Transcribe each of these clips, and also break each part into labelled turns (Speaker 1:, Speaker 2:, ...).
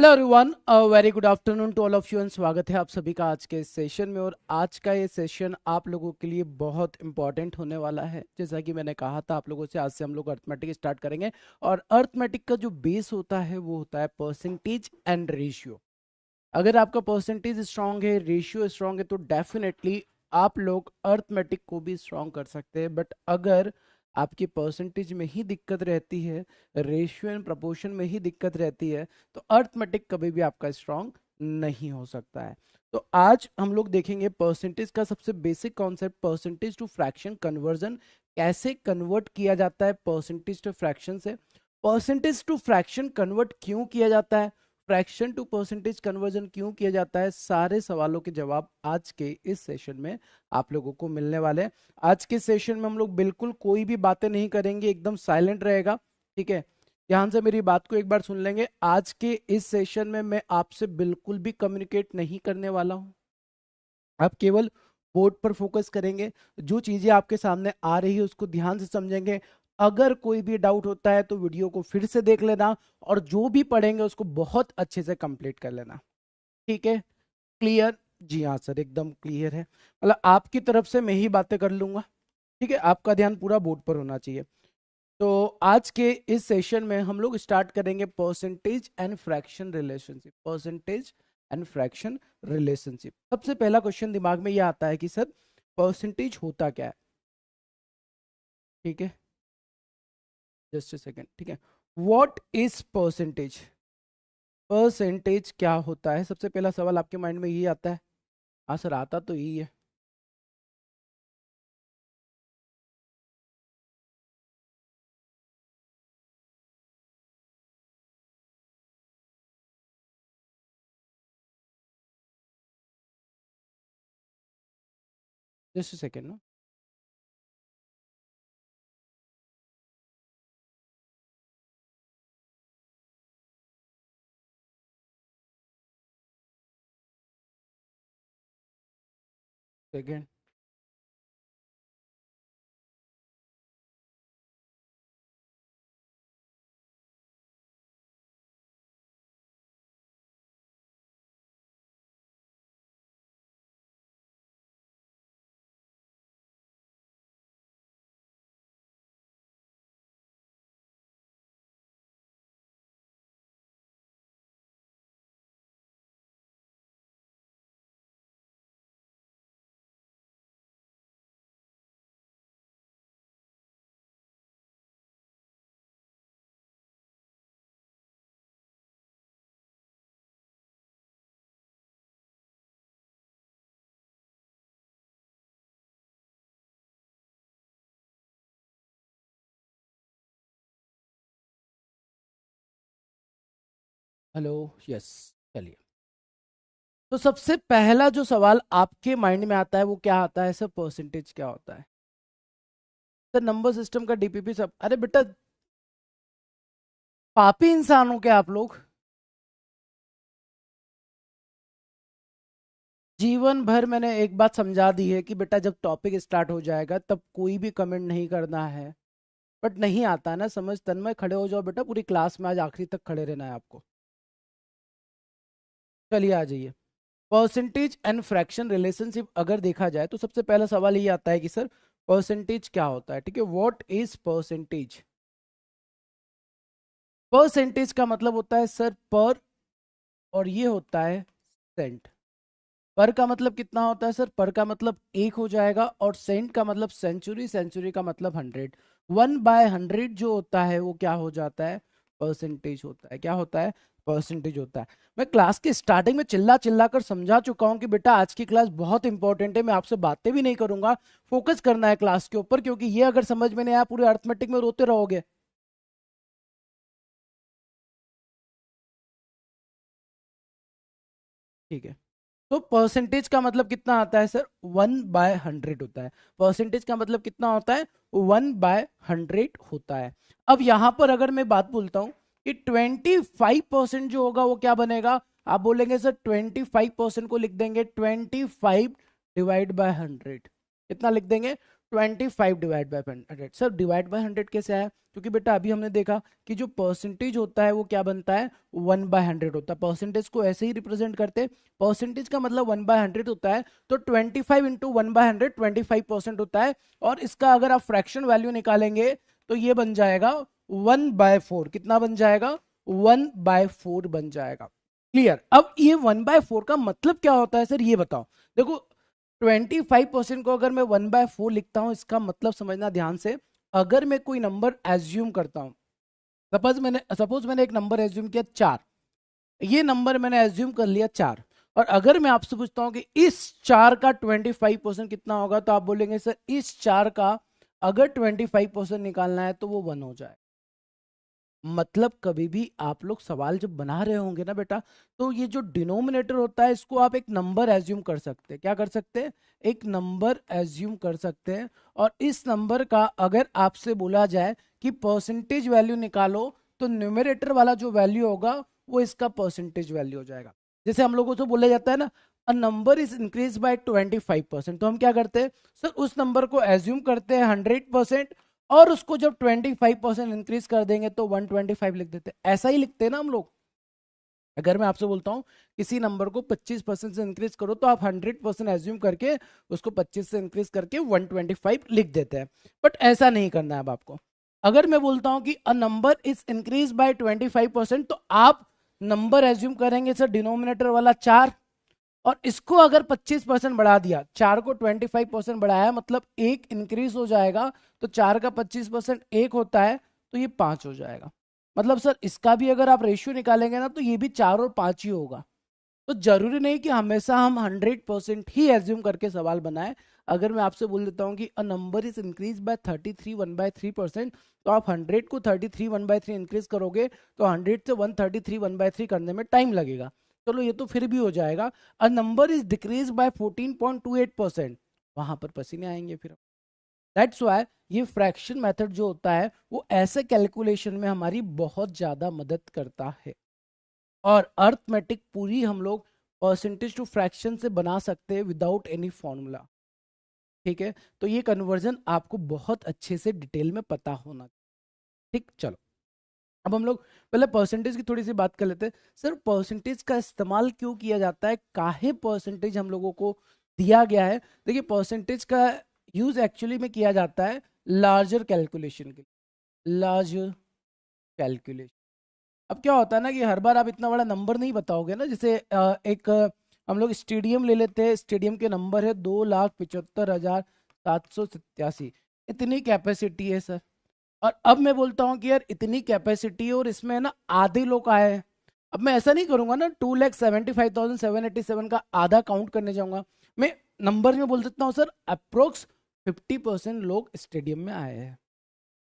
Speaker 1: Hello everyone, very good afternoon to all of you and स्वागत है आप सभी का आज के इस सेशन में। और आज का ये सेशन आप लोगों के लिए बहुत इंपॉर्टेंट होने वाला है। जैसा कि मैंने कहा था आप लोगों से, आज से हम लोग अर्थमेटिक स्टार्ट करेंगे। और अर्थमेटिक का जो बेस होता है वो होता है परसेंटेज एंड रेशियो। अगर आपका परसेंटेज स्ट्रांग है, रेशियो स्ट्रांग है, तो डेफिनेटली आप लोग अर्थमेटिक को भी स्ट्रांग कर सकते हैं। बट अगर आपकी परसेंटेज में ही दिक्कत रहती है, रेशियो एंड प्रपोर्शन में ही दिक्कत रहती है, तो अर्थमेटिक कभी भी आपका स्ट्रांग नहीं हो सकता है। तो आज हम लोग देखेंगे परसेंटेज का सबसे basic concept, percentage to fraction conversion. कैसे कन्वर्ट किया जाता है परसेंटेज टू फ्रैक्शन से, परसेंटेज टू फ्रैक्शन कन्वर्ट क्यों किया जाता है, फ्रैक्शन टू परसेंटेज कन्वर्जन क्यों किया जाता है, सारे सवालों के जवाब आज के इस सेशन में आप लोगों को मिलने वाले हैं। आज के सेशन में हम लोग बिल्कुल कोई भी बातें नहीं करेंगे, एकदम साइलेंट रहेगा। ठीक है, ध्यान से मेरी बात को एक बार सुन लेंगे। आज के इस सेशन में मैं आपसे बिल्कुल भी कम्युनिकेट नहीं करने वाला हूं। आप केवल बोर्ड पर फोकस करेंगे, जो चीजें आपके सामने आ रही है उसको ध्यान से समझेंगे। अगर कोई भी डाउट होता है तो वीडियो को फिर से देख लेना, और जो भी पढ़ेंगे उसको बहुत अच्छे से कंप्लीट कर लेना। ठीक है, क्लियर? जी हाँ सर, एकदम क्लियर है। मतलब आपकी तरफ से मैं ही बातें कर लूंगा। ठीक है, आपका ध्यान पूरा बोर्ड पर होना चाहिए। तो आज के इस सेशन में हम लोग स्टार्ट करेंगे percentage and fraction relationship. Percentage and fraction relationship, सबसे पहला क्वेश्चन दिमाग में ये आता है कि सर परसेंटेज होता क्या है। ठीक है, जस्ट अ सेकेंड। ठीक है, व्हाट इज परसेंटेज? परसेंटेज क्या होता है, सबसे पहला सवाल आपके माइंड में ये आता है। हाँ सर, आता तो यही है। जस्ट अ सेकेंड ना। सेकेंड। Hello, yes. चलिए, तो सबसे पहला जो सवाल आपके माइंड में आता है वो क्या आता है सर? परसेंटेज क्या होता है सर? नंबर सिस्टम का डीपीपी सब, अरे बेटा पापी इंसान हो क्या आप लोग? जीवन भर मैंने एक बात समझा दी है कि बेटा जब टॉपिक स्टार्ट हो जाएगा तब कोई भी कमेंट नहीं करना है। बट नहीं आता ना समझ, तन्मय खड़े हो जाओ बेटा, पूरी क्लास में आज आखिरी तक खड़े रहना है आपको। चलिए आ जाइए। परसेंटेज एंड फ्रैक्शन रिलेशनशिप अगर देखा जाए तो सबसे पहला सवाल ये आता है कि सर परसेंटेज क्या होता है। ठीक है, व्हाट इज परसेंटेज? परसेंटेज का मतलब होता है सर पर, और ये होता है सेंट। पर का मतलब कितना होता है सर? पर का मतलब एक हो जाएगा, और सेंट का मतलब सेंचुरी, सेंचुरी का मतलब 100। 1/100 जो होता है वो क्या हो जाता है? परसेंटेज होता है। क्या होता है? परसेंटेज होता है। मैं क्लास के स्टार्टिंग में चिल्ला चिल्ला कर समझा चुका हूं कि बेटा आज की क्लास बहुत इंपॉर्टेंट है, मैं आपसे बातें भी नहीं करूंगा, फोकस करना है क्लास के ऊपर, क्योंकि ये अगर समझ में नहीं आया पूरे अर्थमेटिक में रोते रहोगे। ठीक है, तो परसेंटेज का मतलब कितना आता है सर? 1/100 होता है। परसेंटेज का मतलब कितना होता है? 1/100 होता है। अब यहां पर अगर मैं बात बोलता हूं कि 25% जो होगा वो क्या बनेगा? आप बोलेंगे सर 25% को लिख देंगे 25 डिवाइड बाय 100। कितना लिख देंगे? 25 divide by 100। Sir divide by 100 कैसे आया? क्योंकि बेटा अभी हमने देखा कि जो परसेंटेज होता है वो क्या बनता है, 1/100 होता है। परसेंटेज को ऐसे ही रिप्रेजेंट करते, परसेंटेज का मतलब 1/100 होता है, तो 25 इंटू 1/100 25% होता है। और इसका अगर आप फ्रैक्शन वैल्यू निकालेंगे तो ये बन जाएगा 1/4। कितना बन जाएगा? 1/4 बन जाएगा। क्लियर? अब ये 1/4 का मतलब क्या होता है सर, ये बताओ। देखो 25% को अगर मैं 1/4 लिखता हूं, इसका मतलब समझना ध्यान से। अगर मैं कोई नंबर एज्यूम करता हूं, सपोज मैंने एक नंबर एज्यूम किया 4, ये नंबर मैंने एज्यूम कर लिया 4, और अगर मैं आपसे पूछता हूं कि इस 4 का 25% कितना होगा, तो आप बोलेंगे सर इस 4 का अगर 25% निकालना है तो वो 1 हो जाए। मतलब कभी भी आप लोग सवाल जब बना रहे होंगे ना बेटा, तो ये जो डिनोमिनेटर होता है इसको आप एक नंबर एज्यूम कर सकते हैं। क्या कर सकते हैं? एक नंबर एज्यूम कर सकते हैं। और इस नंबर का अगर आपसे बोला जाए कि परसेंटेज वैल्यू निकालो, तो न्यूमरेटर वाला जो वैल्यू होगा वो इसका परसेंटेज वैल्यू हो जाएगा। जैसे हम लोगों से बोला जाता है ना, a number is increase by 25%, तो हम क्या करते हैं सर, उस नंबर को एज्यूम करते हैं 100%, और उसको जब 25% इंक्रीज कर देंगे तो 125 लिख देते हैं। ऐसा ही लिखते हैं ना हम लोग। अगर मैं आपसे बोलता हूं किसी नंबर को 25% से इंक्रीज करो, तो आप 100% एज्यूम करके उसको 25 से इंक्रीज करके 125 लिख देते हैं। बट ऐसा नहीं करना है अब आपको। अगर मैं बोलता हूं कि a number is increase by 25%, तो आप नंबर एज्यूम करेंगे सर डिनोमिनेटर वाला 4, और इसको अगर 25% बढ़ा दिया, 4 को 25% बढ़ाया, मतलब एक इंक्रीज हो जाएगा। तो 4 का 25% एक होता है, तो ये 5 हो जाएगा। मतलब सर इसका भी अगर आप रेशियो निकालेंगे ना, तो ये भी 4 और 5 ही होगा। तो जरूरी नहीं कि हमेशा हम 100% ही एज्यूम करके सवाल बनाएं। अगर मैं आपसे बोल देता हूं कि a number is increase by 33 1/3%, तो आप 100 को 33 1/3 इंक्रीज करोगे, तो 100 से 133 1/3 करने में टाइम लगेगा। चलो ये तो फिर भी हो जाएगा। A number is decrease by 14.28%, वहां पर पसीने आएंगे फिर। दैट्स वाई ये फ्रैक्शन मेथड जो होता है वो ऐसे कैलकुलेशन में हमारी बहुत ज्यादा मदद करता है। और अर्थमेटिक पूरी हम लोग परसेंटेज टू फ्रैक्शन से बना सकते हैं विदाउट एनी फॉर्मूला। ठीक है, तो ये कन्वर्जन आपको बहुत अच्छे से डिटेल में पता होना। ठीक, चलो अब हम लोग पहले परसेंटेज की थोड़ी सी बात कर लेते हैं। सर परसेंटेज का इस्तेमाल क्यों किया जाता है, काहे परसेंटेज हम लोगों को दिया गया है? देखिए परसेंटेज का यूज एक्चुअली में किया जाता है लार्जर कैलकुलेशन के लिए। Larger calculation. अब क्या होता है ना कि हर बार आप इतना बड़ा नंबर नहीं बताओगे ना। जैसे हम लोग स्टेडियम ले लेते हैं, स्टेडियम के नंबर है 2,75,787, इतनी कैपेसिटी है सर। और अब मैं बोलता हूँ कि यार इतनी कैपेसिटी है और इसमें है ना आधे लोग आए हैं। अब मैं ऐसा नहीं करूंगा ना 2,75,787 का आधा काउंट करने जाऊंगा। मैं नंबर में बोल सकता हूँ सर अप्रोक्स 50% लोग स्टेडियम में आए हैं।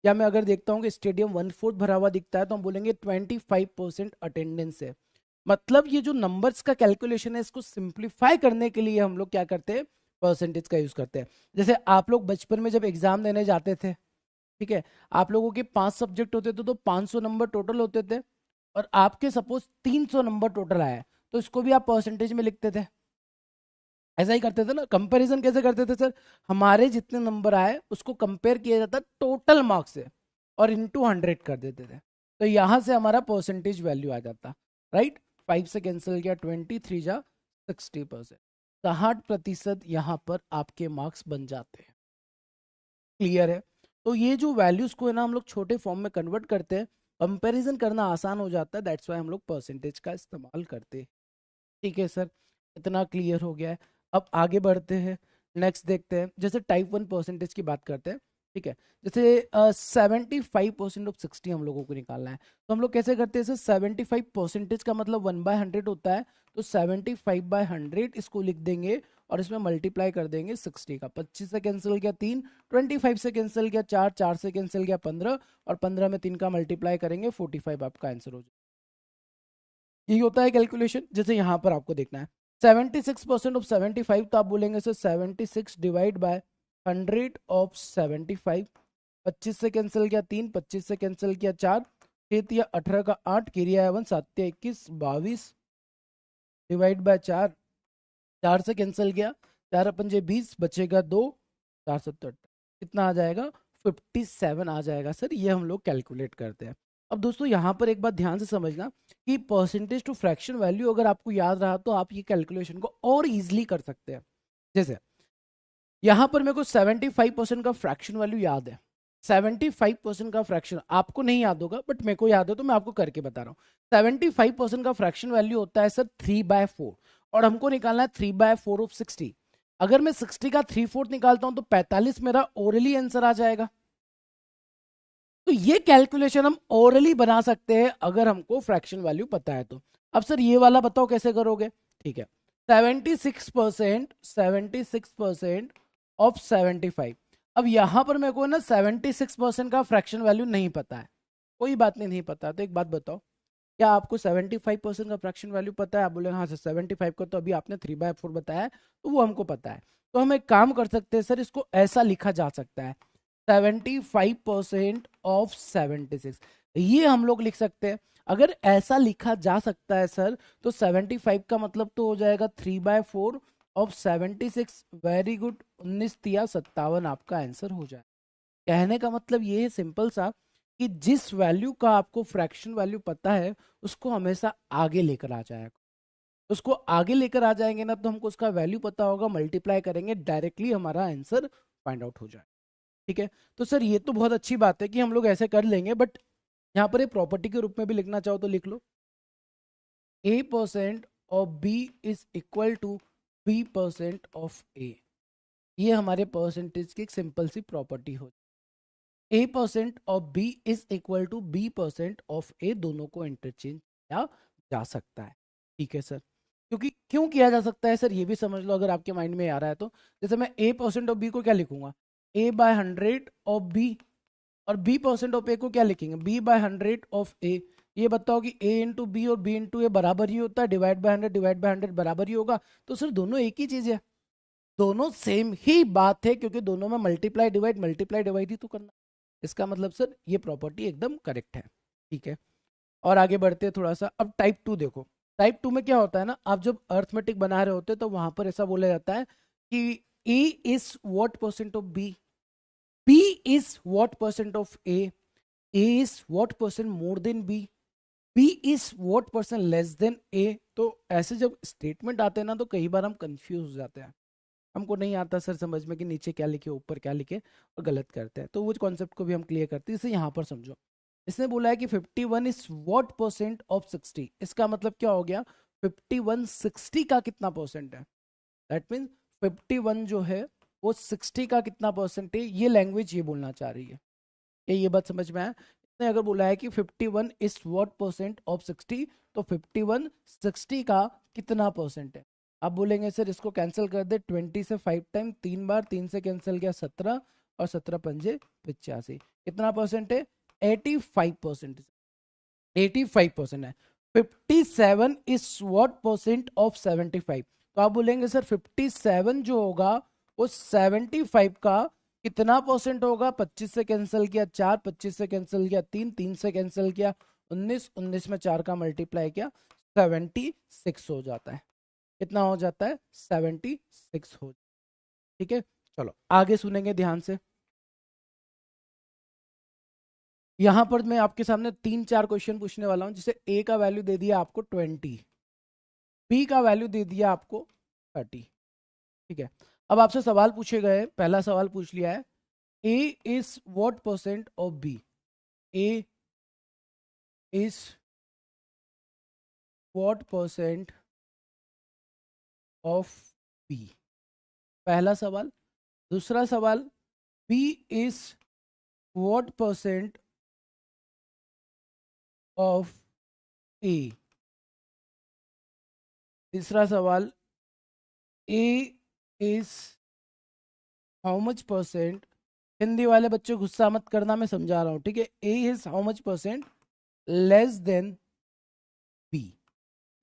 Speaker 1: या मैं अगर देखता हूँ कि स्टेडियम 1/4 भरा हुआ दिखता है, तो हम बोलेंगे 25% अटेंडेंस है। मतलब ये जो नंबर्स का कैलकुलेशन है, इसको सिंप्लीफाई करने के लिए हम लोग क्या करते हैं, परसेंटेज का यूज करते हैं। जैसे आप लोग बचपन में जब एग्जाम देने जाते थे, ठीक है, आप लोगों के 5 सब्जेक्ट होते थे, तो 500 नंबर टोटल होते थे, और आपके सपोज 300 नंबर टोटल आए, तो इसको भी आप परसेंटेज में लिखते थे। ऐसा ही करते थे ना। कंपैरिजन कैसे करते थे सर, हमारे जितने नंबर आए उसको कंपेयर किया जाता टोटल मार्क्स से, और इंटू 100 कर देते थे। तो यहां से हमारा परसेंटेज वैल्यू आ जाता। राइट, 5 से कैंसिल किया, 23 जा 60%, 60% यहाँ पर आपके मार्क्स बन जाते हैं। क्लियर है? तो ये जो वैल्यूज को है ना हम लोग छोटे फॉर्म में कन्वर्ट करते हैं, कंपैरिजन करना आसान हो जाता है। दैट्स वाई हम लोग परसेंटेज का इस्तेमाल करते हैं। ठीक है सर, इतना क्लियर हो गया है। अब आगे बढ़ते हैं, नेक्स्ट देखते हैं। जैसे टाइप 1 परसेंटेज की बात करते हैं। ठीक है, जैसे 75% ऑफ 60 हम लोगों को निकालना है, तो हम लोग कैसे करते हैं सर, 75% का मतलब 1/100 होता है, तो 75/100 इसको लिख देंगे, और इसमें मल्टीप्लाई कर देंगे 60 का। 25 से कैंसिल किया 3, 25 से कैंसिल किया 4, 4 से कैंसिल किया 15, और 15 में 3 का मल्टीप्लाई करेंगे 45 आपका आंसर हो जाएगा। यही होता है कैलकुलेशन। जैसे यहाँ पर आपको देखना है 76% ऑफ 75, तो आप बोलेंगे सर 76 डिवाइड बाय 100 ऑफ 75। 25 से कैंसिल किया 3, 25 से कैंसिल किया 4, 6 या 18 का 8, क्रिया 1, 7 21, 22 डिवाइड बाय 4, 4 से कैंसिल किया 4 अपन जे 20, बचेगा 2, 4 7 कितना आ जाएगा, 57 आ जाएगा सर। ये हम लोग कैलकुलेट करते हैं। अब दोस्तों यहाँ पर एक बात ध्यान से समझना कि परसेंटेज टू फ्रैक्शन वैल्यू अगर आपको याद रहा तो आप ये कैलकुलेशन को और इजीली कर सकते हैं। जैसे यहाँ पर मेरे को 75% का फ्रैक्शन वैल्यू याद है। 75% का फ्रैक्शन आपको नहीं याद होगा बट मेरे को याद है तो मैं आपको करके बता रहा हूँ। 75% का फ्रैक्शन वैल्यू होता है सर 3/4, और हमको निकालना है 3/4 ऑफ 60। अगर मैं 60 का 3/4 निकालता हूं तो 45 मेरा ओरली आंसर आ जाएगा। तो ये कैलकुलेशन हम ओरली बना सकते हैं अगर हमको फ्रैक्शन वैल्यू पता है तो। अब सर ये वाला बताओ कैसे करोगे। ठीक है, 76% ऑफ 75। अब यहां पर मेरे को ना 76% का फ्रैक्शन वैल्यू नहीं पता है। कोई बात नहीं, नहीं पता तो एक बात बताओ, क्या आपको 75% का फ्रैक्शन वैल्यू पता है? आप बोले हाँ सर 75 का तो अभी आपने 3/4 बताया है तो वो हमको पता है। तो हम एक काम कर सकते हैं सर, इसको ऐसा लिखा जा सकता है 75% ऑफ 76। ये हम लोग लिख सकते हैं। अगर ऐसा लिखा जा सकता है सर तो 75 का मतलब तो हो जाएगा 3/4 ऑफ 76। वेरी गुड, 19×3 = 57 आपका आंसर हो जाए। कहने का मतलब ये है सिंपल सा कि जिस वैल्यू का आपको फ्रैक्शन वैल्यू पता है उसको हमेशा आगे लेकर आ जाएगा। उसको आगे लेकर आ जाएंगे ना तो हमको उसका वैल्यू पता होगा, मल्टीप्लाई करेंगे डायरेक्टली हमारा आंसर फाइंड आउट हो जाए। ठीक है, तो सर ये तो बहुत अच्छी बात है कि हम लोग ऐसे कर लेंगे, बट यहाँ पर एक प्रॉपर्टी के रूप में भी लिखना चाहो तो लिख लो, A% of B is equal to B% of A. ये हमारे परसेंटेज की एक सिंपल सी प्रॉपर्टी हो। A% of B is equal to B% of A, दोनों को इंटरचेंज किया जा सकता है। ठीक है सर, क्योंकि क्यों किया जा सकता है सर ये भी समझ लो अगर आपके माइंड में आ रहा है तो। जैसे मैं A% ऑफ बी को क्या लिखूंगा, A/100 ऑफ बी, और B% ऑफ ए को क्या लिखेंगे, B/100 ऑफ ए। ये बताओ कि A इंटू बी और B इंटू ए बराबर ही होता है, डिवाइड बाय 100 बराबर ही होगा। तो सर दोनों एक ही चीज है, दोनों सेम ही बात है, क्योंकि दोनों में मल्टीप्लाई डिवाइड ही तो करना। इसका मतलब सर ये प्रॉपर्टी एकदम करेक्ट है। ठीक है, और आगे बढ़ते हैं थोड़ा सा। अब टाइप 2 देखो। टाइप 2 में क्या होता है ना, आप जब अर्थमेटिक बना रहे होते हैं तो वहां पर ऐसा बोला जाता है कि A is what percent of B, B is what percent of A is what percent more than B is what percent less than A. तो ऐसे जब स्टेटमेंट आते हैं ना तो कई बार हम कंफ्यूज हो जाते हैं, हमको नहीं आता सर समझ में कि नीचे क्या लिखे ऊपर क्या लिखे, और गलत करते हैं। तो वो कॉन्सेप्ट को भी हम क्लियर करते हैं। इसे यहाँ पर समझो, इसने बोला है कि 51 इज व्हाट परसेंट ऑफ 60। इसका मतलब क्या हो गया, 51 60 का कितना परसेंट है। दैट मीन्स 51 जो है वो 60 का कितना परसेंट है, ये लैंग्वेज ये बोलना चाह रही है। ये बात समझ में आया। इसने अगर बोला है कि 51 इज व्हाट परसेंट ऑफ 60, तो 51 60 का कितना परसेंट है। आप बोलेंगे सर इसको कैंसिल कर दे, 20 से 5 टाइम, 3 बार, 3 से कैंसिल गया 17, और 17×5 = 85। कितना परसेंट है, 85%। 85% है। 57 इज व्हाट परसेंट ऑफ 75। तो आप बोलेंगे सर 57 जो होगा वो 75 का कितना परसेंट होगा। 25 से कैंसिल किया 4, 25 से कैंसिल किया 3, 3 से कैंसिल किया 19, 19 में 4 का मल्टीप्लाई किया 76 हो जाता है। कितना हो जाता है, 76 हो। ठीक है, चलो आगे सुनेंगे ध्यान से। यहां पर मैं आपके सामने 3-4 क्वेश्चन पूछने वाला हूं, जिसे ए का वैल्यू दे दिया आपको 20, बी का वैल्यू दे दिया आपको 30। ठीक है, अब आपसे सवाल पूछे गए, पहला सवाल पूछ लिया है, A is what percent of B, A is what percent of B, पहला सवाल। दूसरा सवाल, B is what percent of A. तीसरा सवाल, A is how much percent, Hindi वाले बच्चे गुस्सा मत करना, मैं समझा रहा हूं, ठीक है। A is how much percent less than B,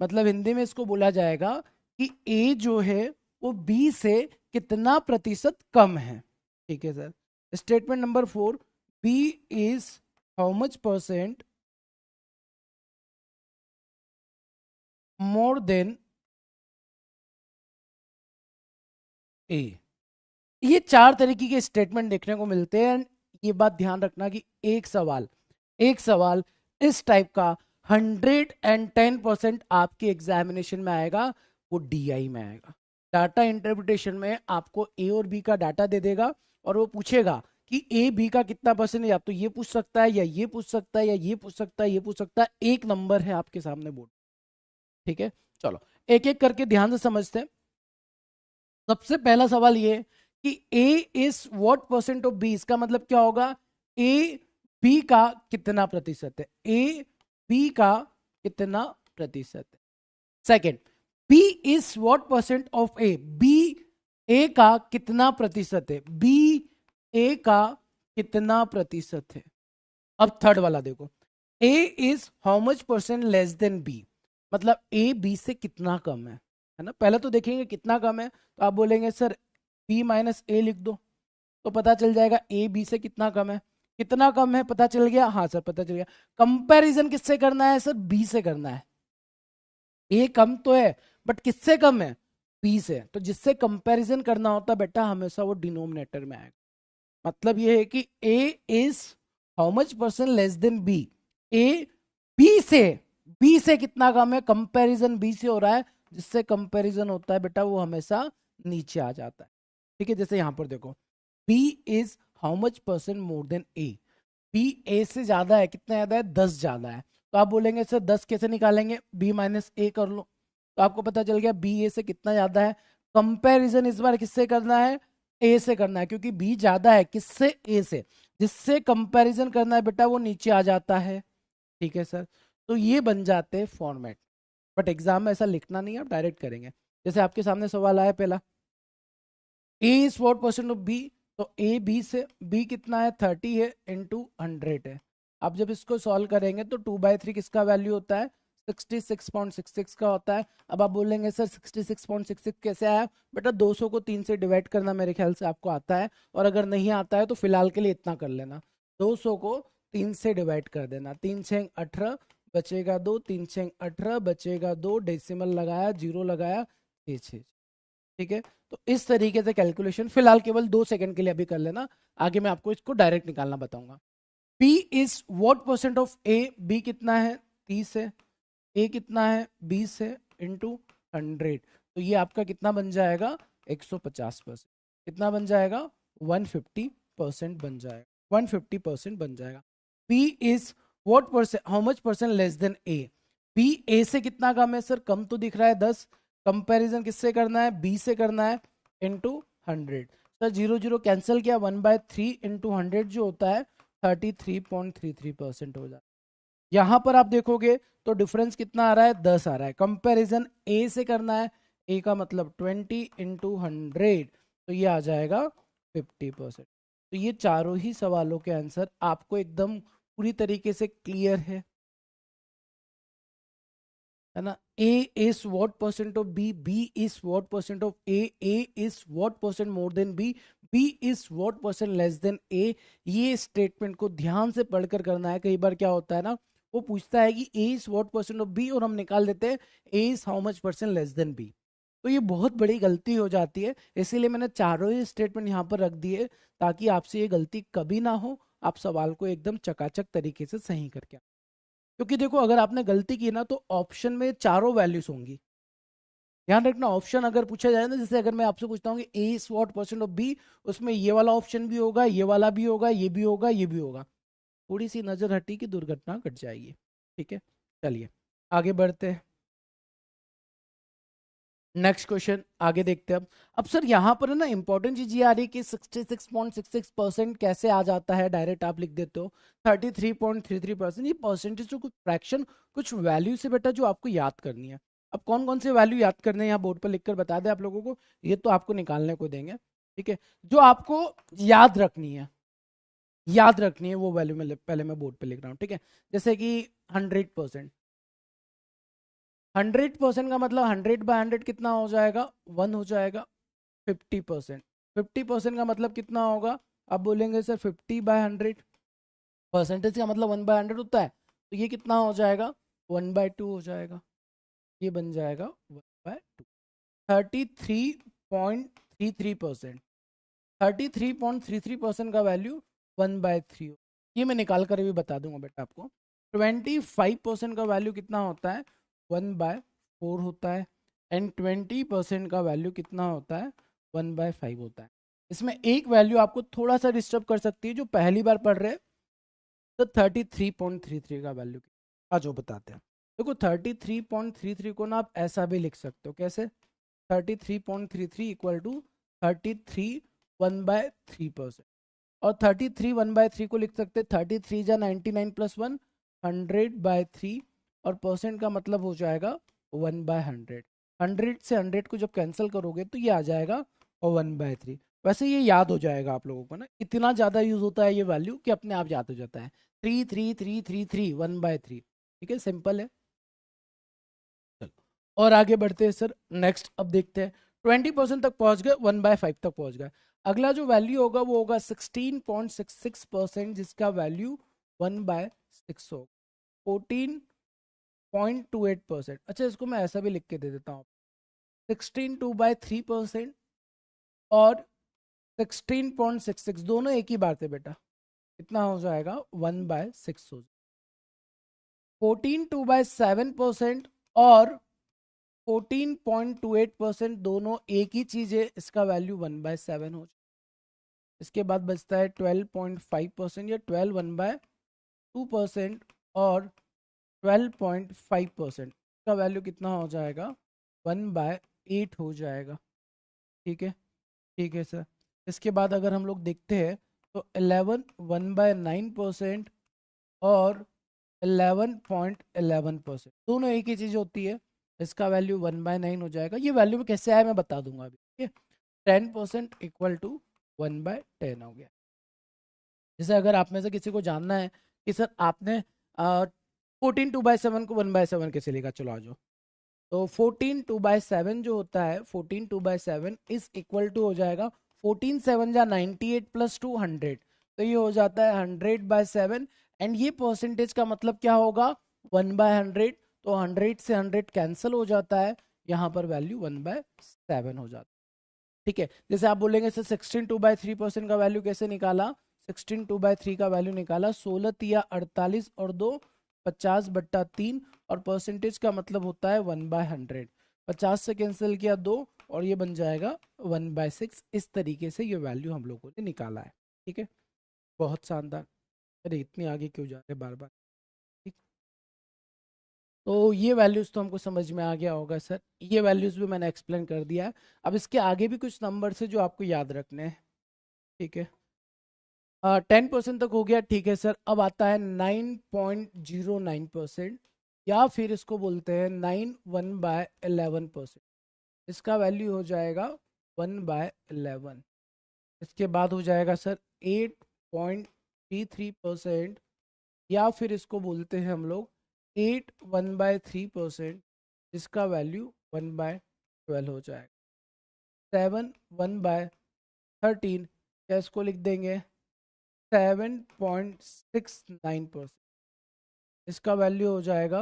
Speaker 1: मतलब हिंदी में इसको बोला जाएगा कि ए जो है वो बी से कितना प्रतिशत कम है। ठीक है sir. Statement number 4, B is how much percent more than A. ये चार तरीके के स्टेटमेंट देखने को मिलते हैं। ये बात ध्यान रखना कि एक सवाल इस टाइप का 110% आपके एग्जामिनेशन में आएगा, वो डीआई में आएगा। डाटा इंटरप्रिटेशन में आपको ए और बी का डाटा दे देगा और वो पूछेगा कि ए बी का कितना परसेंट, या तो ये पूछ सकता है या ये पूछ सकता है या ये पूछ सकता है, ये पूछ सकता है। एक नंबर है आपके सामने बोर्ड। ठीक है, चलो एक एक करके ध्यान से समझते हैं। सबसे पहला सवाल ये कि A is what percent of B, इसका मतलब क्या होगा, ए बी का कितना प्रतिशत है, ए बी का कितना प्रतिशत है। Second, B is what percent of A, B A का कितना प्रतिशत है, बी ए का कितना प्रतिशत है। अब थर्ड वाला देखो, A is how much percent less than B, मतलब ए बी से कितना कम है ना। पहले तो देखेंगे कितना कम है, तो आप बोलेंगे सर बी माइनस ए लिख दो, तो पता चल जाएगा ए बी से कितना कम है। कितना कम है पता चल गया, हाँ सर पता चल गया। कंपैरिजन किससे करना है सर, बी से करना है। ए कम तो है बट किससे कम है, बी से। तो जिससे कंपैरिजन करना होता बेटा हमेशा वो डिनोमिनेटर में आएगा। मतलब ये है कि A is how much percent less than B, A B से कितना कम है, कंपैरिजन बी से हो रहा है, जिससे कंपैरिजन होता है बेटा वो हमेशा नीचे आ जाता है। ठीक है, जैसे यहां पर देखो B is how much percent more than A, B A से ज्यादा है, कितना ज्यादा है, 10 ज्यादा है। तो आप बोलेंगे सर 10 कैसे निकालेंगे, बी माइनस ए कर लो, तो आपको पता चल गया बी ए से कितना ज्यादा है। कंपैरिजन इस बार किससे करना है, ए से करना है, क्योंकि बी ज्यादा है किससे, ए से। जिससे कंपैरिजन करना है बेटा वो नीचे आ जाता है। ठीक है सर, तो ये बन जाते हैं फॉर्मेट। बट एग्जाम में ऐसा लिखना नहीं है, आप डायरेक्ट करेंगे। जैसे आपके सामने सवाल आया पहला, A is what percent of B, तो ए बी से, बी कितना है 30 है इंटू 100 है। अब जब इसको सॉल्व करेंगे तो 2/3 किसका वैल्यू होता है, 66.66 का होता है। अब आप बोलेंगे सर 66.66 कैसे आया, बेटा 200 को 3 से डिवाइड करना मेरे ख्याल से आपको आता है, और अगर नहीं आता है तो फिलहाल के लिए इतना कर लेना, 200 को 3 से डिवाइड कर देना, 3 6 18 बचेगा 2, 3 6 18 बचेगा 2, डेसिमल लगाया, जीरो लगाया, 6 ठीक है। तो इस तरीके से कैलकुलेशन फिलहाल केवल 2 सेकंड के लिए अभी कर लेना, आगे मैं आपको इसको डायरेक्ट निकालना बताऊंगा। P is what percent of A, B कितना है 30 है, ए कितना है 20 है, इंटू 100, तो ये आपका कितना बन जाएगा 150%, कितना बन जाएगा 150% बन जाएगा, 150% बन जाएगा। P is what percent, how much percent less than A, B A से कितना कम है सर, कम तो दिख रहा है 10, कंपैरिजन किससे करना है, बी से करना है, इंटू 100। सर 0 0 कैंसिल किया, 1/3 इंटू 100 जो होता है 33.33% हो जाता है। यहां पर आप देखोगे तो डिफरेंस कितना आ रहा है, 10 आ रहा है। कंपैरिजन ए से करना है, ए का मतलब 20 इंटू 100, तो ये आ जाएगा 50%। तो ये चारों ही सवालों के आंसर आपको एकदम पूरी तरीके से क्लियर है ना। A is what percent of B, B is what percent of A, A is what percent more than B, B is what percent less than A. ये स्टेटमेंट को ध्यान से पढ़कर करना है। कई बार क्या होता है ना, वो पूछता है कि A is what percent of B, और हम निकाल देते हैं A is how much percent less than B, तो ये बहुत बड़ी गलती हो जाती है। इसीलिए मैंने चारों ही स्टेटमेंट यहाँ पर रख दिए ताकि आपसे ये गलती कभी ना हो, आप सवाल को एकदम चकाचक तरीके से सही करके। क्योंकि देखो अगर आपने गलती की ना तो ऑप्शन में चारों वैल्यूज होंगी। ध्यान रखना, ऑप्शन अगर पूछा जाए ना, जैसे अगर मैं आपसे पूछता हूँ कि A is what percent of B, उसमें ये वाला ऑप्शन भी होगा, ये वाला भी होगा, ये भी होगा, ये भी होगा, थोड़ी सी नजर हटी की दुर्घटना घट जाएगी। ठीक है, चलिए आगे बढ़ते हैं। नेक्स्ट क्वेश्चन आगे देखते हैं। अब सर यहाँ पर है ना इंपॉर्टेंट चीज ये आ रही है कि 66.66% कैसे आ जाता है, डायरेक्ट आप लिख देते हो 33.33%। ये परसेंटेज जो कुछ फ्रैक्शन, कुछ वैल्यू से बेटा जो आपको याद करनी है। अब कौन कौन से वैल्यू याद करने हैं यहाँ बोर्ड पर लिखकर बता दे आप लोगों को, ये तो आपको निकालने को देंगे। ठीक है, जो आपको याद रखनी है, याद रखनी है वो वैल्यू में पहले मैं बोर्ड पर लिख रहा हूँ। ठीक है, जैसे कि 100%, 100% का मतलब 100/100 कितना हो जाएगा, 1 हो जाएगा। 50%, 50% का मतलब कितना होगा, आप बोलेंगे सर 50/100, परसेंटेज का मतलब 1/100 होता है, तो ये कितना हो जाएगा 1/2 हो जाएगा, ये बन जाएगा 1/2। 33.33%, 33.33% का वैल्यू 1/3 हो। ये मैं निकाल कर भी बता दूंगा बेटा आपको। 25% का वैल्यू कितना होता है? 1/4 होता है। एंड 20% का वैल्यू कितना होता है? 1/5 होता है। इसमें एक वैल्यू आपको थोड़ा सा डिस्टर्ब कर सकती है, जो पहली बार पढ़ रहे हैं। तो 33.33 का वैल्यू आ जो बताते हैं। देखो 33.33 को ना आप ऐसा भी लिख सकते हो। कैसे? 33.33 इक्वल टू 33 1/3%। और 33 1/3 को लिख सकते हैं 33 जा 99 प्लस 1 100/3। और परसेंट का मतलब हो जाएगा 1/100। 100 से 100 को जब कैंसिल करोगे तो ये आ जाएगा और 1/3। वैसे ये याद हो जाएगा आप लोगों को ना, इतना ज़्यादा यूज होता है ये वैल्यू कि अपने आप याद हो जाता है। 3333 1/3। ठीक है, सिंपल है। चलो और आगे बढ़ते हैं सर। नेक्स्ट अब देखते हैं। 20% तक पहुंच गए, 1/5 तक पहुंच गए। अगला जो वैल्यू होगा वो होगा 16.66%, जिसका वैल्यू 1/6 होगा। 14.28%। अच्छा, इसको मैं ऐसा भी लिख के दे देता हूँ। 16 2/3% और 16.66 दोनों एक ही बात है बेटा। कितना हो जाएगा? 1/6 हो जाएगा। 14 2/7% और 14.28% दोनों एक ही चीज है, इसका वैल्यू 1/7 हो जाएगा। इसके बाद बचता है 12.5% या 12 1/2% और 12.5%। इसका वैल्यू कितना हो जाएगा? 1/8 हो जाएगा। ठीक है, ठीक है सर। इसके बाद अगर हम लोग देखते हैं तो 11 1/9% और 11.11% दोनों एक ही चीज होती है। इसका वैल्यू 1/9 हो जाएगा। ये वैल्यू कैसे आया मैं बता दूंगा अभी। ठीक है, 10% इक्वल टू 1/10 हो गया। जैसे अगर आप में से किसी को जानना है कि सर आपने 14 2/7 को 1/7 कैसे लिखा, चलो आ जाओ। तो 14 2/7 जो होता है, 14 2/7 इज इक्वल टू हो जाएगा 14 7 जा 98 प्लस 2 100। तो ये हो जाता है 100/7। एंड ये परसेंटेज का मतलब क्या होगा? 1/100। तो 100 से 100 कैंसिल हो जाता है, यहाँ पर वैल्यू 1/7 हो जाता है। ठीक है, जैसे आप बोलेंगे सर 16 2/3% का वैल्यू कैसे निकाला? 16 2/3 का वैल्यू निकाला 16 तिया 48 और 2 50/3। और परसेंटेज का मतलब होता है 1/100। 50 से कैंसिल किया 2 और ये बन जाएगा 1/6। इस तरीके से ये वैल्यू हम लोगों ने निकाला है। ठीक है, बहुत शानदार। अरे इतनी आगे क्यों जा रहे बार बार? ठीक, तो ये वैल्यूज तो हमको समझ में आ गया होगा सर। ये वैल्यूज भी मैंने एक्सप्लेन कर दिया है। अब इसके आगे भी कुछ नंबर है जो आपको याद रखने हैं। ठीक है, 10% तक हो गया। ठीक है सर, अब आता है 9.09%, या फिर इसको बोलते हैं 9 1/11%। इसका वैल्यू हो जाएगा 1/11। इसके बाद हो जाएगा सर 8.33%, या फिर इसको बोलते हैं हम लोग 8 1/3%। इसका वैल्यू 1/12 हो जाएगा। 7 1/13, क्या इसको लिख देंगे 7.69%। इसका वैल्यू हो जाएगा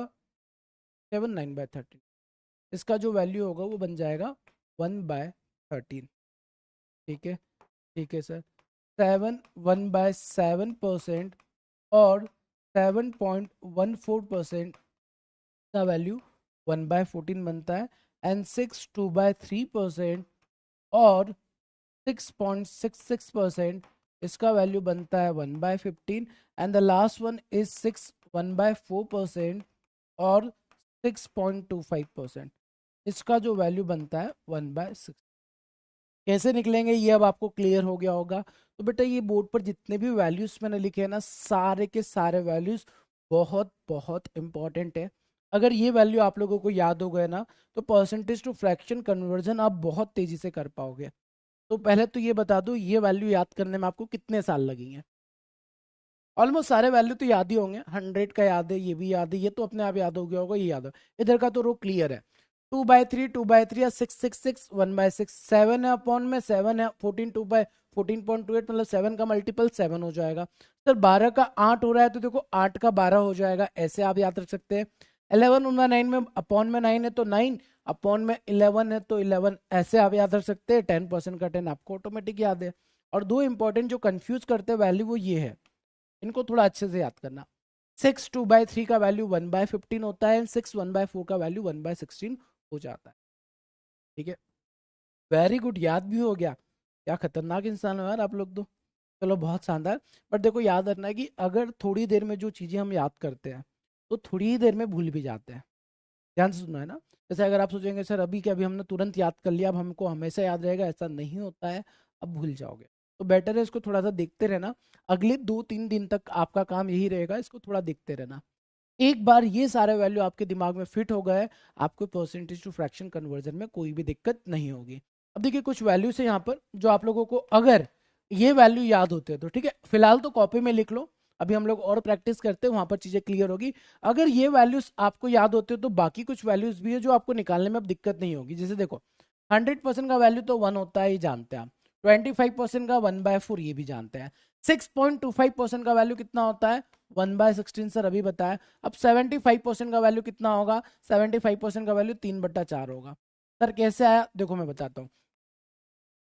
Speaker 1: 7 9/13। इसका जो वैल्यू होगा वो बन जाएगा 1/13। ठीक है, ठीक है सर। 7 1/7% और 7.14% का वैल्यू 1/14 बनता है। एंड 6 2/3% और 6.66%, इसका वैल्यू बनता है 1/15। And the last one is 6 1/4% और 6.25%, इसका जो वैल्यू बनता है 1/6। कैसे निकलेंगे ये अब आपको क्लियर हो गया होगा। तो बेटा ये बोर्ड पर जितने भी वैल्यूज मैंने लिखे हैं ना, सारे के सारे वैल्यूज बहुत बहुत इंपॉर्टेंट है। अगर ये वैल्यू आप लोगों को याद हो गए ना, तो परसेंटेज टू फ्रैक्शन कन्वर्जन आप बहुत तेजी से कर पाओगे। तो पहले तो ये बता दो, ये वैल्यू याद करने में आपको कितने साल लगेंगे? ऑलमोस्ट सारे वैल्यू तो याद ही होंगे। 100 का याद है, ये भी याद है, ये तो अपने आप याद हो गया होगा, ये याद है। इधर का तो रो क्लियर है। 2/3 या 6 1/6 7 है अपॉन में 7 है। 14 2/14.28 मतलब 7 का मल्टीपल 7 हो जाएगा। सर 12 का 8 हो रहा है, तो देखो 8 का 12 हो जाएगा, ऐसे आप याद रख सकते हैं। 11 9 में अपॉन में 9 है तो 9, अपॉन में 11 है तो 11, ऐसे आप याद रख सकते हैं। 10% का 10 आपको ऑटोमेटिक याद है। और दो इंपॉर्टेंट जो कंफ्यूज करते हैं वैल्यू वो ये है, इनको थोड़ा अच्छे से याद करना। 6 2/3 का वैल्यू 1/15 होता है, 6 1/4 का वैल्यू 1/16 हो जाता है। ठीक है, वेरी गुड, याद भी हो गया। क्या खतरनाक इंसान हो यार आप लोग तो। चलो बहुत शानदार। बट देखो याद रखना है कि अगर थोड़ी देर में जो चीज़ें हम याद करते हैं तो थोड़ी ही देर में भूल भी जाते हैं। ध्यान से सुनना है ना। जैसे अगर आप सोचेंगे सर अभी के अभी हमने तुरंत याद कर लिया, अब हमको हमेशा याद रहेगा, ऐसा नहीं होता है, अब भूल जाओगे। तो बेटर है इसको थोड़ा सा देखते रहना। अगले 2 3 दिन तक आपका काम यही रहेगा, इसको थोड़ा देखते रहना। एक बार ये सारे वैल्यू आपके दिमाग में फिट हो गए, आपको परसेंटेज टू फ्रैक्शन कन्वर्जन में कोई भी दिक्कत नहीं होगी। अब देखिए कुछ वैल्यूज है यहाँ पर जो आप लोगों को अगर ये वैल्यू याद होते हैं तो ठीक है, फिलहाल तो कॉपी में लिख लो, अभी हम लोग और प्रैक्टिस करते हैं, वहां पर चीजें क्लियर होगी। अगर ये वैल्यूज आपको याद होते हो तो बाकी कुछ वैल्यूज भी है जो आपको निकालने में अब दिक्कत नहीं होगी। जैसे देखो 100% का वैल्यू तो 1 होता है, ये जानते हैं आप। 25% का 1/4 ये भी जानते हैं। 6.25% का वैल्यू कितना होता है, 1/16 सर अभी बताया। अब 75% का वैल्यू कितना होगा, 75% का वैल्यू 3/4 होगा। सर कैसे आया, देखो मैं बताता हूँ।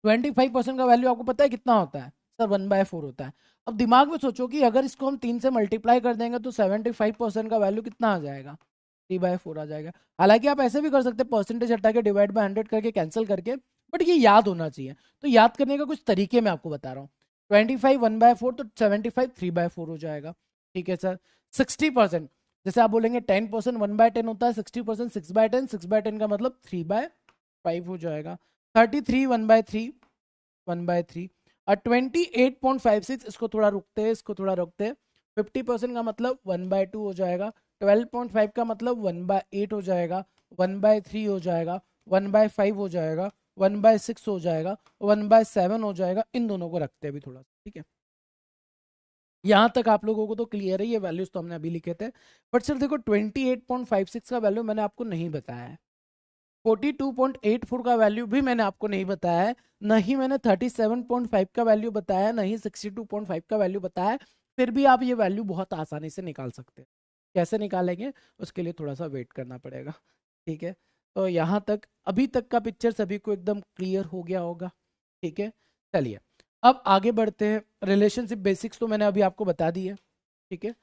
Speaker 1: 25% का वैल्यू आपको पता है कितना होता है, सर 1/4 होता है। अब दिमाग में सोचो कि अगर इसको हम 3 से मल्टीप्लाई कर देंगे तो 75% का वैल्यू कितना आ जाएगा, 3/4 आ जाएगा। हालांकि आप ऐसे भी कर सकते हैं, परसेंटेज हटा के डिवाइड बाय 100 करके कैंसिल करके, बट ये याद होना चाहिए। तो याद करने का कुछ तरीके मैं आपको बता रहा हूँ। 25 1/4 तो 75 3/4 हो जाएगा। ठीक है सर। 60%, जैसे आप बोलेंगे 10% 1/10 होता है, 60% 6/10, 6/10 का मतलब 3/5 हो जाएगा। 33 1/3 और 28.56, इसको थोड़ा रुकते हैं, इसको थोड़ा रुकते हैं। 50% का मतलब 1/2 हो जाएगा। 12.5 का मतलब 1/8 हो जाएगा। 1/3 हो जाएगा। 1/5 हो जाएगा। 1/6 हो जाएगा। 1/7 हो जाएगा। इन दोनों को रखते हैं अभी थोड़ा, ठीक है। यहां तक आप लोगों को तो क्लियर है, ये वैल्यूज तो हमने अभी लिखे थे। बट सर देखो 28.56 का वैल्यू मैंने आपको नहीं बताया है। 42.84 का वैल्यू भी मैंने आपको नहीं बताया है। न ही मैंने 37.5 का वैल्यू बताया, न ही 62.5 का वैल्यू बताया है। फिर भी आप ये वैल्यू बहुत आसानी से निकाल सकते हैं। कैसे निकालेंगे उसके लिए थोड़ा सा वेट करना पड़ेगा। ठीक है, तो यहाँ तक अभी तक का पिक्चर सभी को एकदम क्लियर हो गया होगा। ठीक है, चलिए अब आगे बढ़ते हैं। रिलेशनशिप बेसिक्स तो मैंने अभी आपको बता दी है। ठीक है,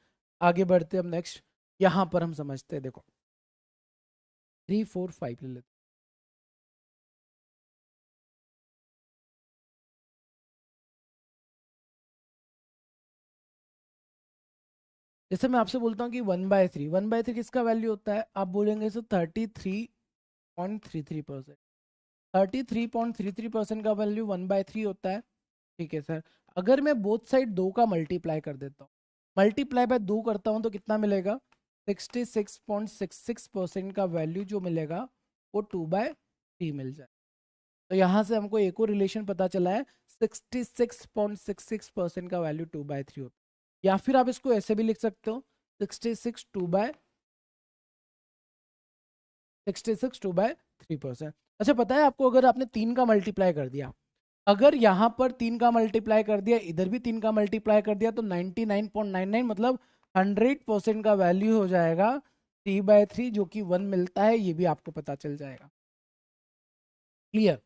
Speaker 1: आगे बढ़ते हैं। अब नेक्स्ट यहाँ पर हम समझते हैं, देखो 3 4 5 ले लेते हैं। जैसे मैं आपसे बोलता हूँ कि 1/3 किसका वैल्यू होता है, आप बोलेंगे सर 33.33%। 33.33% का वैल्यू 1/3 होता है। ठीक है सर। अगर मैं बोथ साइड 2 का मल्टीप्लाई कर देता हूँ, मल्टीप्लाई बाय 2 करता हूँ तो कितना मिलेगा, 66.66% का वैल्यू जो मिलेगा वो 2/3 मिल जाए। तो यहाँ से हमको एक और रिलेशन पता चला है, 66.66% का वैल्यू 2/3 होता है। या फिर आप इसको ऐसे भी लिख सकते हो, 66 2/3%। अच्छा पता है आपको, अगर आपने 3 का मल्टीप्लाई कर दिया, अगर यहाँ पर 3 का मल्टीप्लाई कर दिया, इधर भी 3 का मल्टीप्लाई कर दिया, तो 99.99 मतलब 100% का वैल्यू हो जाएगा 3/3, जो कि 1 मिलता है, ये भी आपको पता चल जाएगा। क्लियर।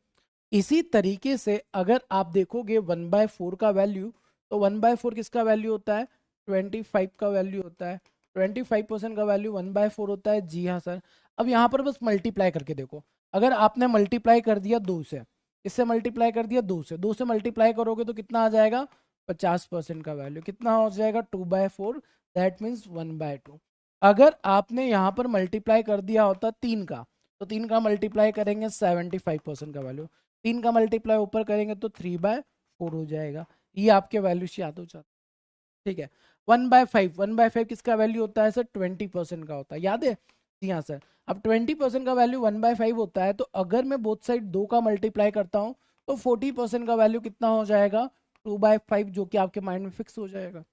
Speaker 1: इसी तरीके से अगर आप देखोगे 1/4 का वैल्यू, तो 1/4 किसका वैल्यू होता है, 25 का वैल्यू होता है। 25% का वैल्यू 1/4 होता है, जी हाँ सर। अब यहाँ पर बस मल्टीप्लाई करके देखो, अगर आपने मल्टीप्लाई कर दिया 2 से, इससे मल्टीप्लाई कर दिया 2 से मल्टीप्लाई करोगे तो कितना आ जाएगा, 50% का वैल्यू कितना हो जाएगा, 2/4, दैट मीन्स 1/2। अगर आपने यहाँ पर मल्टीप्लाई कर दिया होता 3 का, तो 3 का मल्टीप्लाई करेंगे 75% का वैल्यू, 3 का मल्टीप्लाई ऊपर करेंगे तो 3/4 हो जाएगा। ये आपके वैल्यूज याद हो जाता है। ठीक है। 1/5 किसका वैल्यू होता है सर, 20% का होता है, याद है, जी हाँ सर। अब 20% का वैल्यू 1/5 होता है, तो अगर मैं बोथ साइड 2 का मल्टीप्लाई करता हूँ तो 40% का वैल्यू कितना हो जाएगा, 2/5, जो कि आपके माइंड में फिक्स हो जाएगा।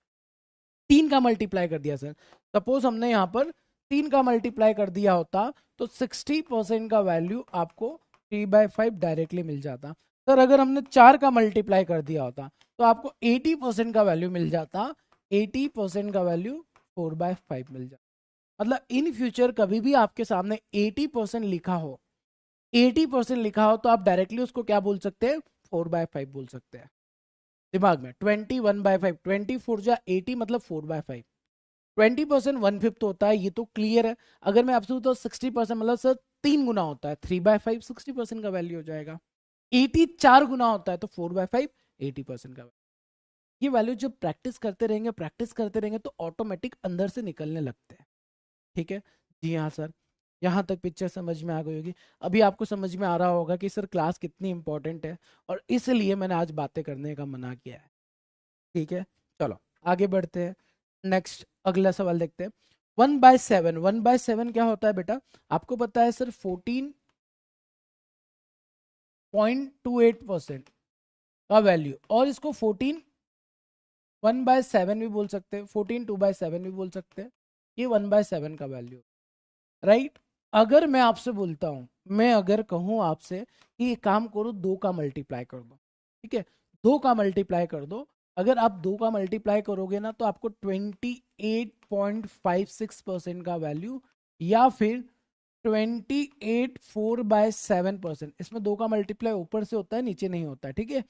Speaker 1: 3 का मल्टीप्लाई कर दिया सर, सपोज हमने यहाँ पर 3 का मल्टीप्लाई कर दिया होता तो 60% का वैल्यू आपको 3/5 डायरेक्टली मिल जाता। सर अगर हमने 4 का मल्टीप्लाई कर दिया होता तो आपको 80% का वैल्यू मिल जाता, 80% का वैल्यू 4/5 मिल जाता। मतलब इन फ्यूचर कभी भी आपके सामने 80% लिखा हो, 80% लिखा हो, तो आप डायरेक्टली उसको क्या बोल सकते हैं, 4/5 बोल सकते हैं। दिमाग में 21/5, 24 जा 80 मतलब 4/5, 20% 1/5 होता है, ये तो क्लियर है। अगर मैं आपसे तो 60% मतलब सर 3 गुना होता है, 3/5 60% का वैल्यू हो जाएगा। 80 4 गुना होता है तो 4/5 80% का। ये वैल्यू जब प्रैक्टिस करते रहेंगे तो ऑटोमेटिक अंदर से निकलने लगते हैं। ठीक है जी हाँ सर, यहाँ तक पिक्चर समझ में आ गई होगी। अभी आपको समझ में आ रहा होगा कि सर क्लास कितनी इंपॉर्टेंट है और इसलिए मैंने आज बातें करने का मना किया है। ठीक है, चलो आगे बढ़ते हैं। नेक्स्ट अगला सवाल देखते हैं। 1/7, 1/7 क्या होता है बेटा? आपको पता है सर 14.28% का वैल्यू, और इसको 1/7 भी बोल सकते हैं, 14 2/7 भी बोल सकते हैं। ये 1/7 का वैल्यू, राइट। अगर मैं आपसे बोलता हूं, मैं अगर कहूं आपसे कि ये काम करो, 2 का मल्टीप्लाई कर दो, ठीक है, 2 का मल्टीप्लाई कर दो। अगर आप 2 का मल्टीप्लाई करोगे ना तो आपको 28.56% का वैल्यू, या फिर 28/4/7%, इसमें 2 का मल्टीप्लाई ऊपर से होता है नीचे नहीं होता है, ठीक है,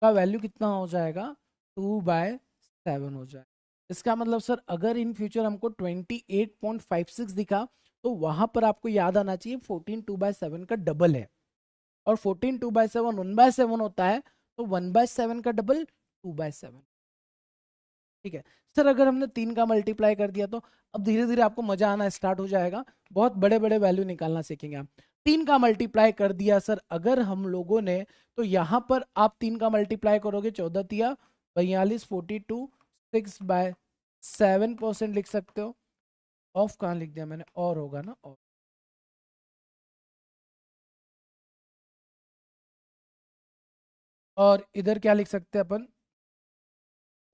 Speaker 1: का वैल्यू कितना हो जाएगा? 2/7 हो जाएगा। इसका मतलब सर अगर इन फ्यूचर हमको 28.56 दिखा तो वहां पर आपको याद आना चाहिए 14 2/7 का डबल है, और 14 2/7 1/7 होता है, तो 1/7 का डबल 2/7। ठीक है सर, अगर हमने 3 का मल्टीप्लाई कर दिया तो अब धीरे धीरे आपको मजा आना स्टार्ट हो जाएगा, बहुत बड़े बड़े वैल्यू निकालना सीखेंगे आप। 3 का मल्टीप्लाई कर दिया सर अगर हम लोगों ने, तो यहां पर आप 3 का मल्टीप्लाई करोगे, 14 × 3 = 42, 42 6/7% लिख सकते हो। ऑफ कहाँ लिख दिया मैंने, और होगा ना, और इधर क्या लिख सकते हैं अपन?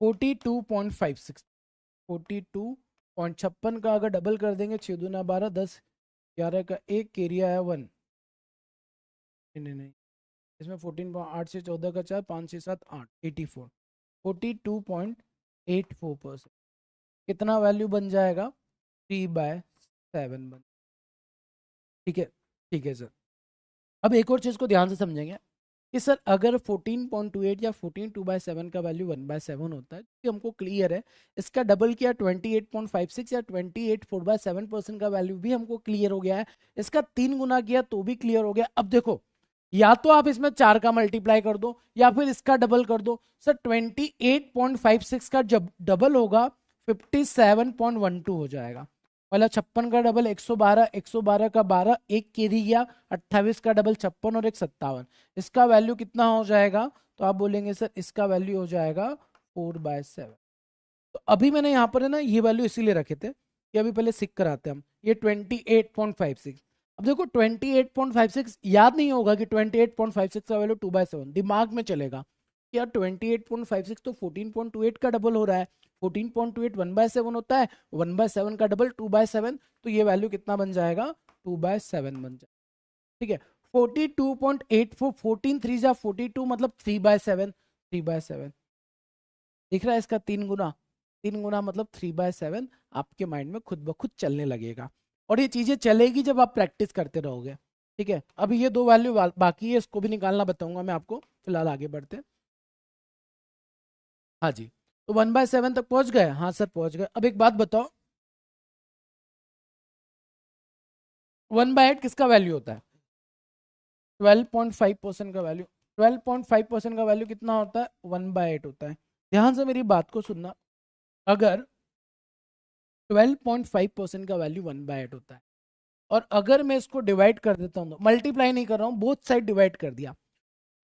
Speaker 1: 42.56, 42.56 का अगर डबल कर देंगे, 6 दूना 12, 10 11 का 1, एरिया है 1, नहीं नहीं नहीं, इसमें 14.8 से 14 का 4, 5 6 7 8, 84, 42.84%। कितना वैल्यू बन जाएगा? 3/7 बन। ठीक है, ठीक है सर। अब एक और चीज को ध्यान से समझेंगे कि सर अगर 14.28 या 14 2/7 का वैल्यू 1/7 होता है तो हमको क्लियर है, इसका डबल किया 28.56 या 28/4/7% का वैल्यू भी हमको क्लियर हो गया है, इसका 3 गुना किया तो भी क्लियर हो गया। अब देखो, या तो आप इसमें 4 का मल्टीप्लाई कर दो या फिर इसका डबल कर दो। सर 28.56 का जब डबल होगा 57.12 हो जाएगा, मतलब 56 का डबल 112, 112 का 12, एक कैरी गया, 28 का डबल 56 और एक 57, इसका वैल्यू कितना हो जाएगा? तो आप बोलेंगे सर इसका वैल्यू हो जाएगा 4/7। तो अभी मैंने यहाँ पर है ना ये वैल्यू इसीलिए रखे थे कि अभी पहले सिक कराते हैं हम, ये 28.56। अब देखो 28.56 याद नहीं होगा कि 28.56 का वैल्यू 2/7, दिमाग में चलेगा कि यार 28.56 तो 14.28 का डबल हो रहा है, 14.28 1/7 होता है, 1/7 का डबल 2/7, तो ये वैल्यू कितना बन जाएगा? 2/7 बन जाएगा। ठीक है, 42.84, 14 3 जा 42 मतलब 3/7, 3/7 दिख रहा है इसका 3 गुना, 3 गुना मतलब 3/7 आपके माइंड में खुद ब खुद चलने लगेगा, और ये चीजें चलेगी जब आप प्रैक्टिस करते रहोगे। ठीक है, अभी ये 2 वैल्यू बाकी है, इसको भी निकालना बताऊंगा मैं आपको, फिलहाल आगे बढ़ते हैं। हाँ जी, तो 1/7 तक पहुंच गए? हाँ सर पहुंच गए। अब एक बात बताओ, 1/8 किसका वैल्यू होता है? 12.5% का वैल्यू, 12.5% का वैल्यू कितना होता है? 1/8 होता है। ध्यान से मेरी बात को सुनना, अगर 12.5% का वैल्यू 1/8 होता है, और अगर मैं इसको डिवाइड कर देता हूँ, मल्टीप्लाई नहीं कर रहा हूँ, बोथ साइड डिवाइड कर दिया,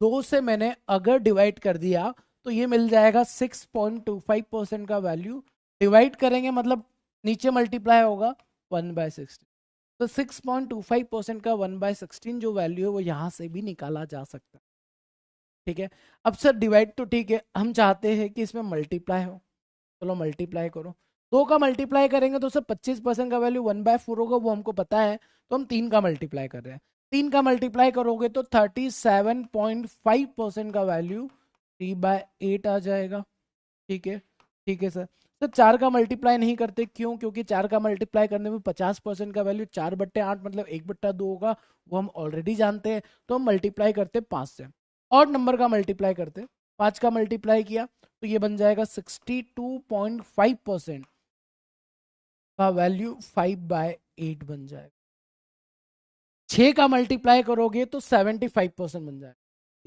Speaker 1: 2 से मैंने अगर डिवाइड कर दिया तो ये मिल जाएगा 6.25% का वैल्यू। डिवाइड करेंगे मतलब नीचे मल्टीप्लाई होगा 1/16, तो 6.25% का 1/16 जो वैल्यू है वो यहाँ से भी निकाला जा सकता है। ठीक है, अब सर डिवाइड तो ठीक है, हम चाहते हैं कि इसमें मल्टीप्लाई हो, चलो मल्टीप्लाई करो। 2 का मल्टीप्लाई करेंगे तो सर 25% का वैल्यू 1/4 होगा, वो हमको पता है, तो हम 3 का मल्टीप्लाई कर रहे हैं। 3 का मल्टीप्लाई करोगे तो 37.5% का वैल्यू 3/8 आ जाएगा। ठीक है, ठीक है सर। तो 4 का मल्टीप्लाई नहीं करते, क्यों? क्योंकि 4 का मल्टीप्लाई करने में 50% का वैल्यू 4/8 मतलब 1/2 होगा, वो हम ऑलरेडी जानते हैं, तो हम मल्टीप्लाई करते 5 से, और नंबर का मल्टीप्लाई करते 5 का मल्टीप्लाई किया तो ये बन जाएगा 62.5% का वैल्यू 5/8 बन जाएगा। 6 का मल्टीप्लाई करोगे तो 75% बन जाएगा।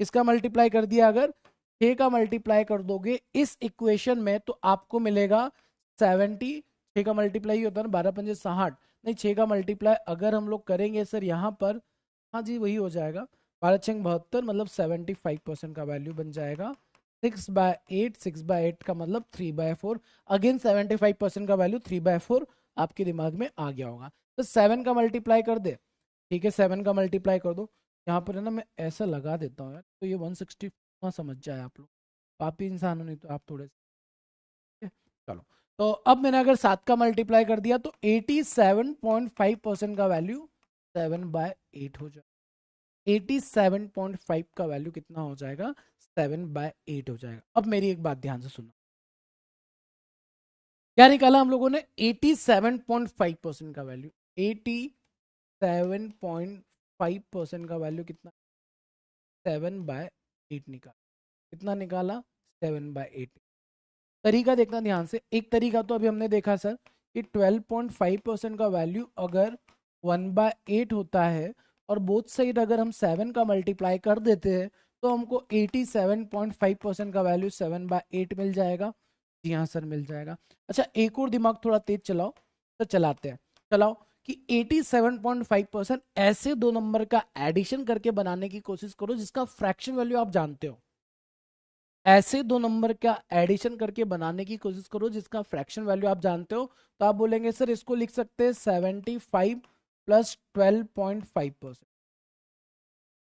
Speaker 1: इसका मल्टीप्लाई कर दिया अगर 6 का मल्टीप्लाई कर दोगे इस इक्वेशन में तो आपको मिलेगा 70। 6 का मल्टीप्लाई होता है ना, 12 पंजे 60, नहीं 6 का मल्टीप्लाई अगर हम लोग करेंगे सर यहाँ पर, हाँ जी वही हो जाएगा, 12 छंग 72, मतलब 75% का वैल्यू बन जाएगा। 6/8, 6/8 का मतलब 3/4, अगेन 75% का वैल्यू 3/4 आपके दिमाग में आ गया होगा। तो 7 का मल्टीप्लाई कर दे, ठीक है 7 का मल्टीप्लाई कर दो, यहाँ पर है ना मैं ऐसा लगा देता हूँ यार, तो ये 160 ना समझ जाए आप लोग, पापी इंसान हो नहीं तो आप थोड़े से। चलो, तो अब मैंने अगर 7 का मल्टीप्लाई कर दिया तो 87.5% का वैल्यू 7/8 हो जाएगा। 87.5 का वैल्यू कितना हो जाएगा, 7/8 हो जाएगा। अब मेरी एक बात ध्यान से सुनो, क्या निकाला हम लोगों ने, 87.5% का वैल्यू, 87.5% का वैल्यू कितना, 7/8 निकाला। कितना निकाला, 7/8। तरीका देखना ध्यान से, एक तरीका तो अभी हमने देखा सर कि 12.5% का वैल्यू अगर 1/8 होता है और बोथ साइड अगर हम 7 का मल्टीप्लाई कर देते हैं तो हमको 87.5% का वैल्यू 7/8 मिल जाएगा। जी हाँ सर मिल जाएगा। अच्छा एक और दिमाग थोड़ा तेज चलाओ, तो चलाते हैं, चलाओ कि 87.5% ऐसे दो नंबर का एडिशन करके बनाने की कोशिश करो जिसका फ्रैक्शन वैल्यू आप जानते हो। ऐसे दो नंबर का एडिशन करके बनाने की कोशिश करो जिसका फ्रैक्शन वैल्यू आप जानते हो। तो आप बोलेंगे सर इसको लिख सकते हैं 75 प्लस 12.5%।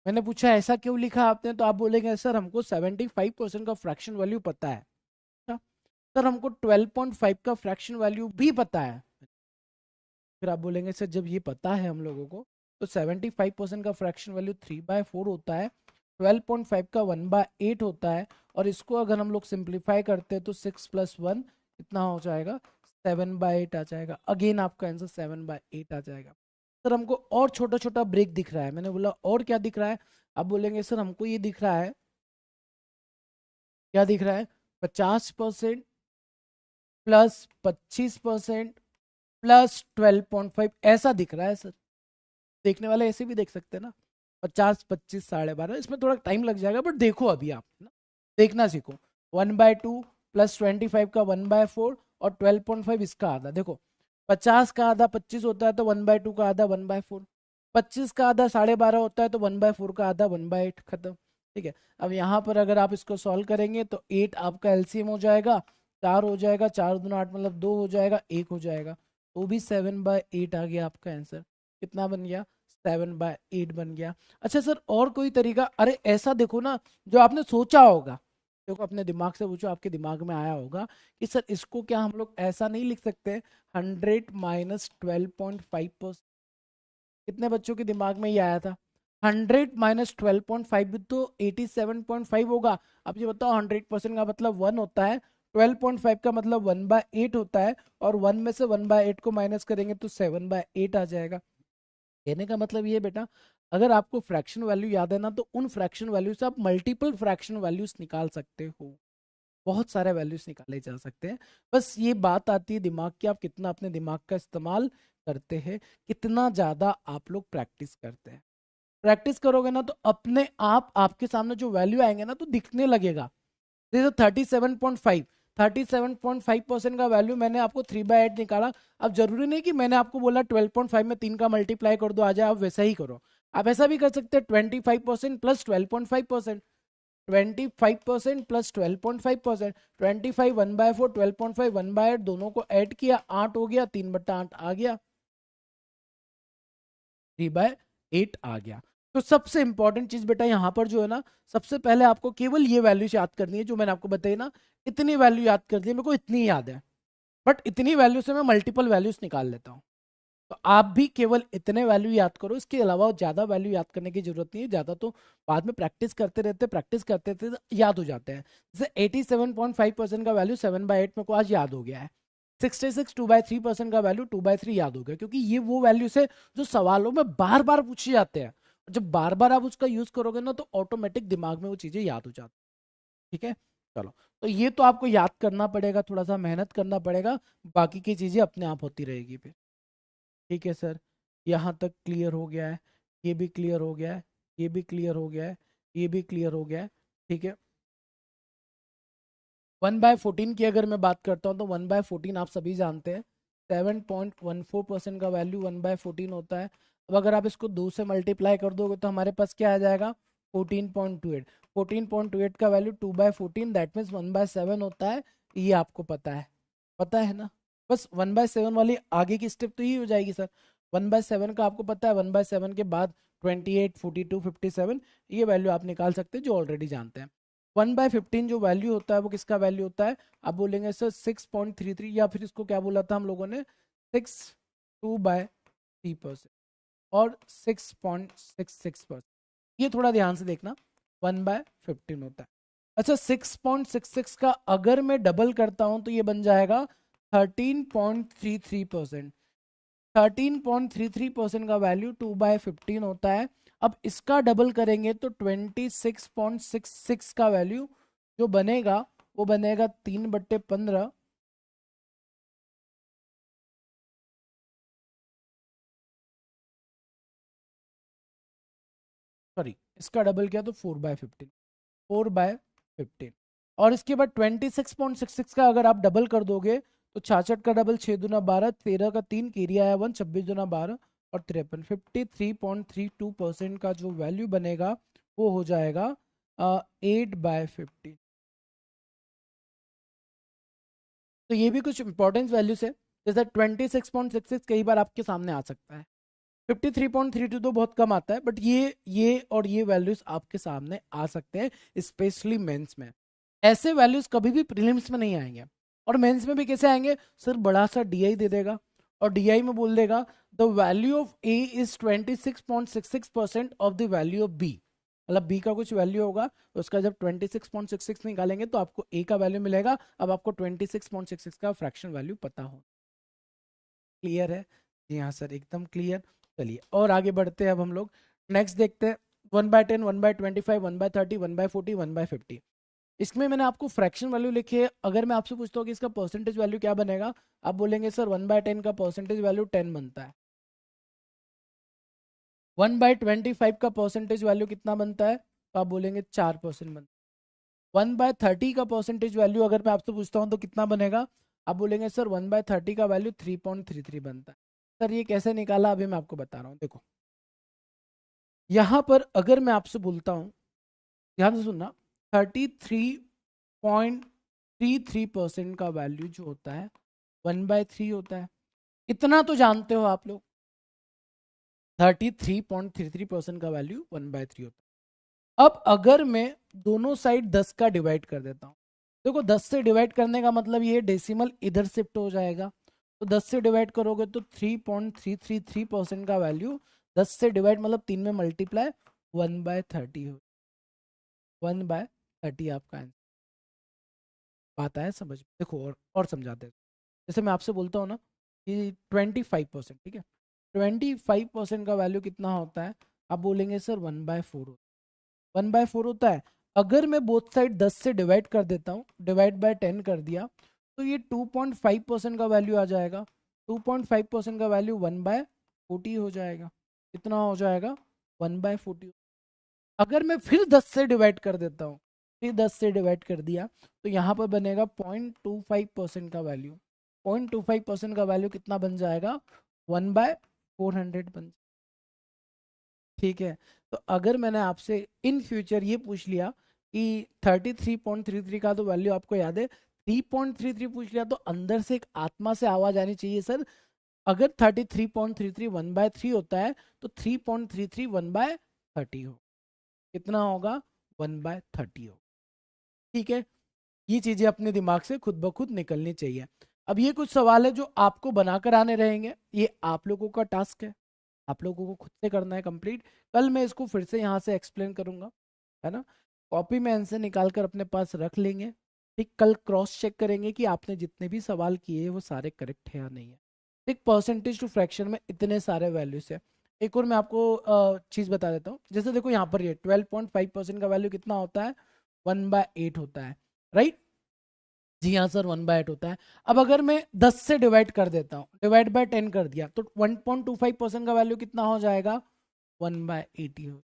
Speaker 1: मैंने पूछा ऐसा क्यों लिखा आपने, तो आप बोलेंगे सर हमको 75% का फ्रैक्शन वैल्यू पता है। अच्छा, सर हमको 12.5 का फ्रैक्शन वैल्यू भी पता है। फिर आप बोलेंगे सर जब ये पता है हम लोगों को तो 75% का फ्रैक्शन वैल्यू 3/4 होता है, 12.5 का 1/8 होता है, और इसको अगर हम लोग सिंप्लीफाई करते हैं तो 6 + 1 कितना हो जाएगा, 7/8 आ जाएगा। अगेन आपका आंसर 7/8 आ जाएगा। सर हमको और छोटा छोटा ब्रेक दिख रहा है, मैंने बोला और क्या दिख रहा है, आप बोलेंगे सर हमको ये दिख रहा है, क्या दिख रहा है, 50% प्लस 25% प्लस 12.5 ऐसा दिख रहा है सर। देखने वाले ऐसे भी देख सकते हैं ना, 50, 25, 12.5, इसमें थोड़ा टाइम लग जाएगा बट देखो अभी आप ना, देखना सीखो। 1/2 प्लस 25 का 1/4 और 12.5 इसका आधा, देखो 50 का आधा 25 होता है तो 1/2 का आधा 1/4, 25 का आधा 12.5 होता है तो 1/4 का आधा 1/8, खत्म। ठीक है, अब यहाँ पर अगर आप इसको सॉल्व करेंगे तो 8 आपका एलसीएम हो जाएगा, 4 हो जाएगा, 4 दूना 8 मतलब 2 हो जाएगा, 1 हो जाएगा, तो भी 7/8 आ गया आपका आंसर। कितना बन गया, 7/8 बन गया। अच्छा सर और कोई तरीका, अरे ऐसा देखो ना जो आपने सोचा होगा, देखो अपने दिमाग से पूछो, आपके दिमाग में आया होगा कि सर इसको क्या हम लोग ऐसा नहीं लिख सकते, 100 माइनस 12.5%। कितने बच्चों के दिमाग में ये आया था, 100 माइनस 12.5 भी तो 87.5 होगा। अब ये बताओ 100% का मतलब 1 होता है, 12.5 का मतलब 1/8 होता है, और 1 में से 1/8 को माइनस करेंगे तो 7/8 आ जाएगा। कहने का मतलब ये बेटा, अगर आपको फ्रैक्शन वैल्यू याद है ना तो उन फ्रैक्शन वैल्यू से आप मल्टीपल फ्रैक्शन वैल्यूज निकाल सकते हो, बहुत सारे वैल्यूज निकाले जा सकते हैं। बस ये बात आती है दिमाग की, आप कितना अपने दिमाग का इस्तेमाल करते हैं, कितना ज्यादा आप लोग प्रैक्टिस करते हैं। प्रैक्टिस करोगे ना तो अपने आप आपके सामने जो वैल्यू आएंगे ना तो दिखने लगेगा। जैसे 37.5, 37.5% का वैल्यू मैंने आपको 3/8 निकाला। अब जरूरी नहीं कि मैंने आपको बोला 12.5 में 3 का मल्टीप्लाई कर दो आ जाए, आप वैसा ही करो। आप ऐसा भी कर सकते हैं 25% प्लस 12.5%, 25% प्लस 12.5%, 25 1/4, 12.5 1/8, दोनों को ऐड किया 8 हो गया, 3/8 आ गया, 3/8 आ गया। तो सबसे इंपॉर्टेंट चीज बेटा यहाँ पर जो है ना, सबसे पहले आपको केवल ये वैल्यू याद करनी है जो मैंने आपको बताई ना, इतनी वैल्यू याद कर दी है, मेरे को इतनी याद है, बट इतनी वैल्यू से मैं मल्टीपल वैल्यूज निकाल लेता हूँ। तो आप भी केवल इतने वैल्यू याद करो, इसके अलावा ज्यादा वैल्यू याद करने की जरूरत नहीं है, ज्यादा तो बाद में प्रैक्टिस करते रहते, प्रैक्टिस करते रहते तो याद हो जाते हैं। जैसे 87.5% का वैल्यू 7/8 मेरे को आज याद हो गया है, 66 2/3% का वैल्यू 2/3 याद हो गया, क्योंकि ये वो वैल्यूज है जो सवालों में बार बार पूछे जाते हैं। जब बार बार आप उसका यूज करोगे ना तो ऑटोमेटिक दिमाग में वो चीजें याद हो जाती हैं। ठीक है, चलो। तो ये तो आपको याद करना पड़ेगा, थोड़ा सा मेहनत करना पड़ेगा, बाकी की चीजें अपने आप होती रहेगी फिर। ठीक है सर, यहाँ तक क्लियर हो गया है, ये भी क्लियर हो गया है, ये भी क्लियर हो गया है, ये भी क्लियर हो गया है। ठीक है, 1/14 की अगर मैं बात करता हूँ तो 1/14 आप सभी जानते हैं 7.14% का वैल्यू 1/14 होता है। अब अगर आप इसको 2 से मल्टीप्लाई कर दोगे तो हमारे पास क्या आ जाएगा, 14.28। 14.28 का वैल्यू 2/14 दैट मीन्स 1/7 होता है। ये आपको पता है ना। बस 1/7 वाली आगे की स्टेप तो ये हो जाएगी सर। 1/7 का आपको पता है, 1/7 के बाद 28, 42, 57 ये वैल्यू आप निकाल सकते हैं जो ऑलरेडी जानते हैं। 1/15 जो वैल्यू होता है वो किसका वैल्यू होता है, आप बोलेंगे सर 6.33, या फिर इसको क्या बोला था हम लोगों ने, 6/2/3% और 6.66%। ये थोड़ा ध्यान से देखना, 1/15 होता है। अच्छा, 6.66 का अगर मैं डबल करता हूं तो ये बन जाएगा 13.33%। 13.33% का वैल्यू 2/15 होता है। अब इसका डबल करेंगे तो 26.66 का वैल्यू जो बनेगा वो बनेगा 3/15। सॉरी, इसका डबल किया तो 4/15, 4/15। और इसके बाद 26.66 का अगर आप डबल कर दोगे तो 66 का डबल 6×2 = 12, 13 का 3 केरिया है 1, 26×2 = 12 और 53, 53.32% का जो वैल्यू बनेगा वो हो जाएगा 8/15। तो ये भी कुछ इंपॉर्टेंस वैल्यूज है, जैसे 26.66 कई बार आपके सामने आ सकता है, 53.32 तो बहुत कम आता है, बट ये और ये वैल्यूज आपके सामने आ सकते हैं स्पेशली मेंस में। ऐसे वैल्यूज कभी भी प्रीलिम्स में नहीं आएंगे, और मेंस में भी कैसे आएंगे सर, बड़ा सा डीआई दे देगा और डीआई में बोल देगा the value of A is 26.66% of the value of B. मतलब बी का कुछ वैल्यू होगा, उसका जब 26.66 निकालेंगे तो आपको ए का वैल्यू मिलेगा। अब आपको 26.66 का फ्रैक्शन वैल्यू पता हो। क्लियर है? जी हाँ सर, एकदम क्लियर। चलिए और आगे बढ़ते हैं, अब हम लोग नेक्स्ट देखते हैं 1/10, 1/25, 1/30, 1/40, 1/50। इसमें मैंने आपको फ्रैक्शन वैल्यू लिखी है। अगर मैं आपसे पूछता हूँ कि इसका परसेंटेज वैल्यू क्या बनेगा, आप बोलेंगे सर 1/10 का परसेंटेज वैल्यू 10 बनता है। 1/25 का परसेंटेज वैल्यू कितना बनता है, तो आप बोलेंगे 4% बनता है। 1/30 का परसेंटेज वैल्यू अगर मैं आपसे पूछता हूँ तो कितना बनेगा, आप बोलेंगे सर 1/30 का वैल्यू 3.33 बनता है। सर ये कैसे निकाला, अभी मैं आपको बता रहा हूँ। देखो यहाँ पर अगर मैं आपसे बोलता हूँ, ध्यान से सुनना, 33.33% का वैल्यू जो होता है 1/3 होता है। इतना तो जानते हो आप लोग, 33.33% का वैल्यू 1/3 होता है। अब अगर मैं दोनों साइड 10 का डिवाइड कर देता हूँ, देखो 10 से डिवाइड करने का मतलब ये डेसिमल इधर शिफ्ट हो जाएगा, तो 10 से डिवाइड करोगे तो 3.333% का वैल्यू 10 से डिवाइड मतलब 3 में मल्टीप्लाई 1/30 हो, 1/30 आपका आंसर। बात आया समझ में? देखो और समझाते हैं। जैसे मैं आपसे बोलता हूँ ना कि 25%, ठीक है, 25% का वैल्यू कितना होता है, आप बोलेंगे सर 1/4, 1/4 होता है। अगर मैं बोथ साइड 10 से डिवाइड कर देता हूँ, डिवाइड बाय 10 कर दिया, तो ये 2.5% का वैल्यू आ जाएगा। 2.5% का वैल्यू 1/40 हो जाएगा। कितना हो जाएगा, 1/40। अगर मैं फिर 10 से डिवाइड कर देता हूँ, फिर 10 से डिवाइड कर दिया, तो यहाँ पर बनेगा 0.25% का वैल्यू। 0.25% का वैल्यू कितना बन जाएगा, 1/400 बन। ठीक है, तो अगर मैंने आपसे इन फ्यूचर ये पूछ लिया कि 33.33 का तो वैल्यू आपको याद है, 3.33 पूछ लिया, तो अंदर से एक आत्मा से आवाज आनी चाहिए सर, अगर 33.33 1/3 होता है तो 3.33 1/30 हो, कितना होगा, 1/30 हो। ठीक है, ये चीजें अपने दिमाग से खुद ब खुद निकलनी चाहिए। अब ये कुछ सवाल है जो आपको बनाकर आने रहेंगे, ये आप लोगों का टास्क है, आप लोगों को खुद से करना है कंप्लीट। कल मैं इसको फिर से यहाँ से एक्सप्लेन करूंगा, है ना। कॉपी में आंसर निकाल कर अपने पास रख लेंगे। ठीक, कल क्रॉस चेक करेंगे कि आपने जितने भी सवाल किए वो सारे करेक्ट है या नहीं है। ठीक, परसेंटेज टू फ्रैक्शन में इतने सारे वैल्यूज है। एक और मैं आपको चीज बता देता हूँ, जैसे देखो यहाँ पर ये 12.5% का वैल्यू कितना होता है, 1/8 होता है, राइट? जी हाँ सर, 1/8 होता है। अब अगर मैं 10 से डिवाइड कर देता हूँ, डिवाइड बाय 10 कर दिया, तो 1.25% का वैल्यू कितना हो जाएगा? 1/80 हो।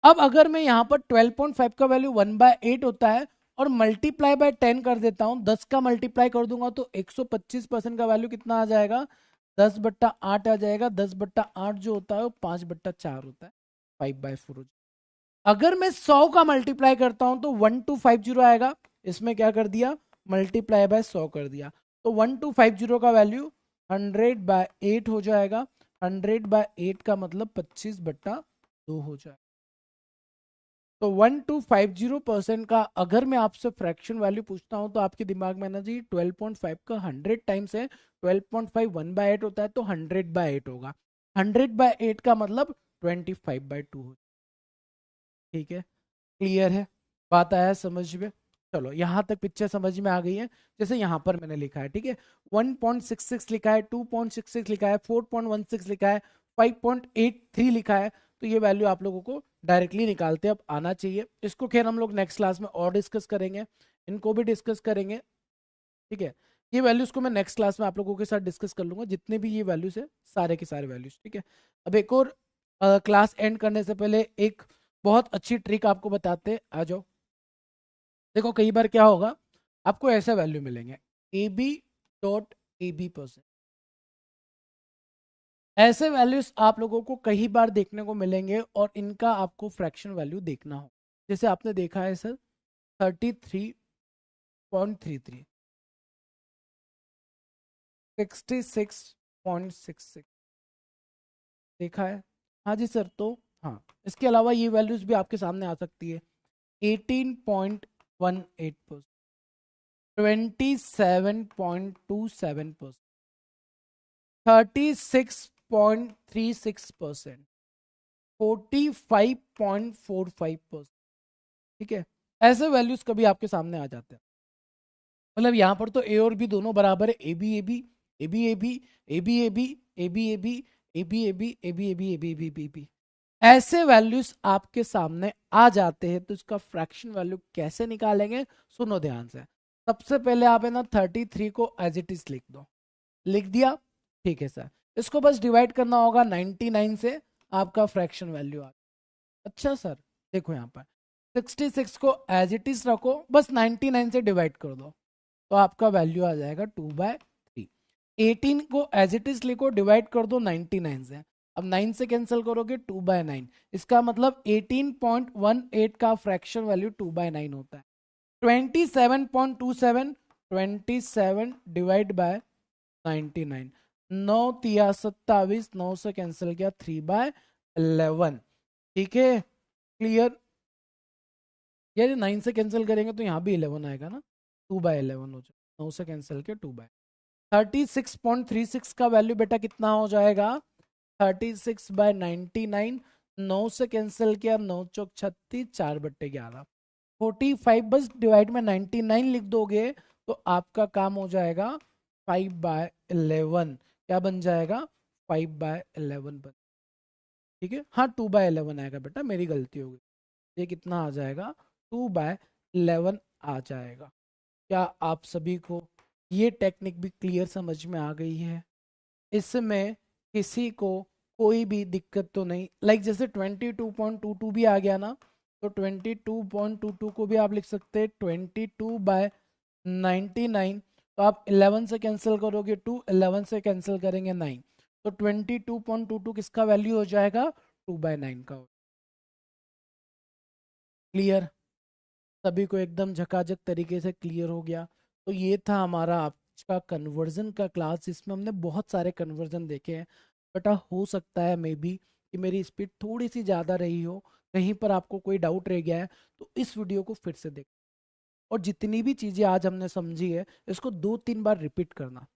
Speaker 1: अब अगर मैं यहाँ पर 12.5 का वैल्यू 1/8 होता है और मल्टीप्लाई बाय 10 कर देता हूँ, 10 का मल्टीप्लाई कर दूंगा तो 125% का वैल्यू कितना आ जाएगा? 10/8 आ जाएगा। 10/8 जो होता है वो 5/4 होता है, 5/4 हो जाएगा। अगर मैं 100 का मल्टीप्लाई करता हूं तो 1250 आएगा। इसमें क्या कर दिया? मल्टीप्लाई बाय 100 कर दिया, तो 1250 का वैल्यू 100/8 हो जाएगा। 100/8 का मतलब 25/2 हो जाएगा। तो 1250% का अगर मैं आपसे फ्रैक्शन वैल्यू पूछता हूं तो आपके दिमाग में ना जी 12.5 का 100 टाइम्स है, 12.5 1/8 होता है तो 100/8 होगा। 100/8 का मतलब 25/2 हो। ठीक है, क्लियर है? बात आया समझ में? चलो यहां तक पिक्चर समझ में आ गई है। जैसे यहां पर मैंने लिखा है, ठीक है, 1.66 लिखा है, 2.66 लिखा है, 4.16 लिखा है, 5.83 लिखा है, तो ये वैल्यू आप लोगों को डायरेक्टली निकालते अब आना चाहिए। इसको खैर हम लोग नेक्स्ट क्लास में और डिस्कस करेंगे, इनको भी डिस्कस करेंगे, ठीक है। ये वैल्यूज को मैं नेक्स्ट क्लास में आप लोगों के साथ डिस्कस कर लूंगा, जितने भी ये वैल्यूज है, सारे के सारे वैल्यूज, ठीक है। अब एक और क्लास एंड करने से पहले एक बहुत अच्छी ट्रिक आपको बताते हैं, आ जाओ। देखो कई बार क्या होगा, आपको ऐसे वैल्यू मिलेंगे AB.AB%। ऐसे वैल्यूज आप लोगों को कई बार देखने को मिलेंगे और इनका आपको फ्रैक्शन वैल्यू देखना हो। जैसे आपने देखा है सर 33.33, 66.66 देखा है? हाँ जी सर। तो हाँ, इसके अलावा ये वैल्यूज भी आपके सामने आ सकती है, 18.18%, 27.27%, 36.36%, 45.45%, ठीक है। ऐसे वैल्यूज कभी आपके सामने आ जाते हैं। मतलब यहाँ पर तो ए और बी दोनों बराबर है, A B A B, A B A B, A B A B, A B A B, A B A B, A B A B, A B A B, B B. ऐसे values आपके सामने आ जाते हैं तो इसका fraction value कैसे निकालेंगे? सुनो ध्यान से। सबसे पहले आप है ना 33 को एज इट इज लिख दो। लिख दिया? ठीक है सर। इसको बस डिवाइड करना होगा 99 से, आपका फ्रैक्शन वैल्यू आ। अच्छा सर, देखो यहाँ पर 66 को एज इट इज रखो, बस 99 से डिवाइड कर दो, तो आपका वैल्यू आ जाएगा 2/3। 18 को एज इट इज लिखो, डिवाइड कर दो 99 से, अब 9 से कैंसिल करोगे 2/9। इसका मतलब 18.18 का फ्रैक्शन वैल्यू 2/9 होता है। 27.27, 27 डिवाइड बाय 99, 9 तिया 27, 9 से कैंसिल किया 3/11। ठीक है, क्लियर? यार 9 से कैंसिल करेंगे तो यहाँ भी 11 आएगा ना, 2/11 हो जाए, 9 से कैंसिल किया 36.36 का वैल्यू बेटा कितना हो जाएगा? 36/99, 9 से कैंसिल किया, 9 चौक 36, 4/11, 45 बस डिवाइड में 99 लिख दोगे तो आपका काम हो जाएगा 5/11। क्या बन जाएगा? 5/11 बन, ठीक है। हाँ 2/11 आएगा बेटा, मेरी गलती होगी। ये कितना आ जाएगा? 2/11 आ जाएगा। क्या आप सभी को ये टेक्निक भी क्लियर समझ में आ गई है? इसमें किसी को कोई भी दिक्कत तो नहीं? लाइक जैसे 22.22 भी आ गया ना, तो 22.22 को भी आप लिख सकते हैं 22/99। तो आप 11 से कैंसिल करोगे 2, 11 से कैंसिल करेंगे 9, तो 22.22 किसका वैल्यू हो जाएगा? 2/9 का। क्लियर? सभी को एकदम झकाझक तरीके से क्लियर हो गया? तो ये था हमारा आज का कन्वर्जन का क्लास, जिसमें हमने बहुत सारे कन्वर्जन देखे हैं। बट हो सकता है मे बी कि मेरी स्पीड थोड़ी सी ज़्यादा रही हो, कहीं पर आपको कोई डाउट रह गया है तो इस वीडियो को फिर से देख, और जितनी भी चीज़ें आज हमने समझी है इसको 2-3 बार रिपीट करना।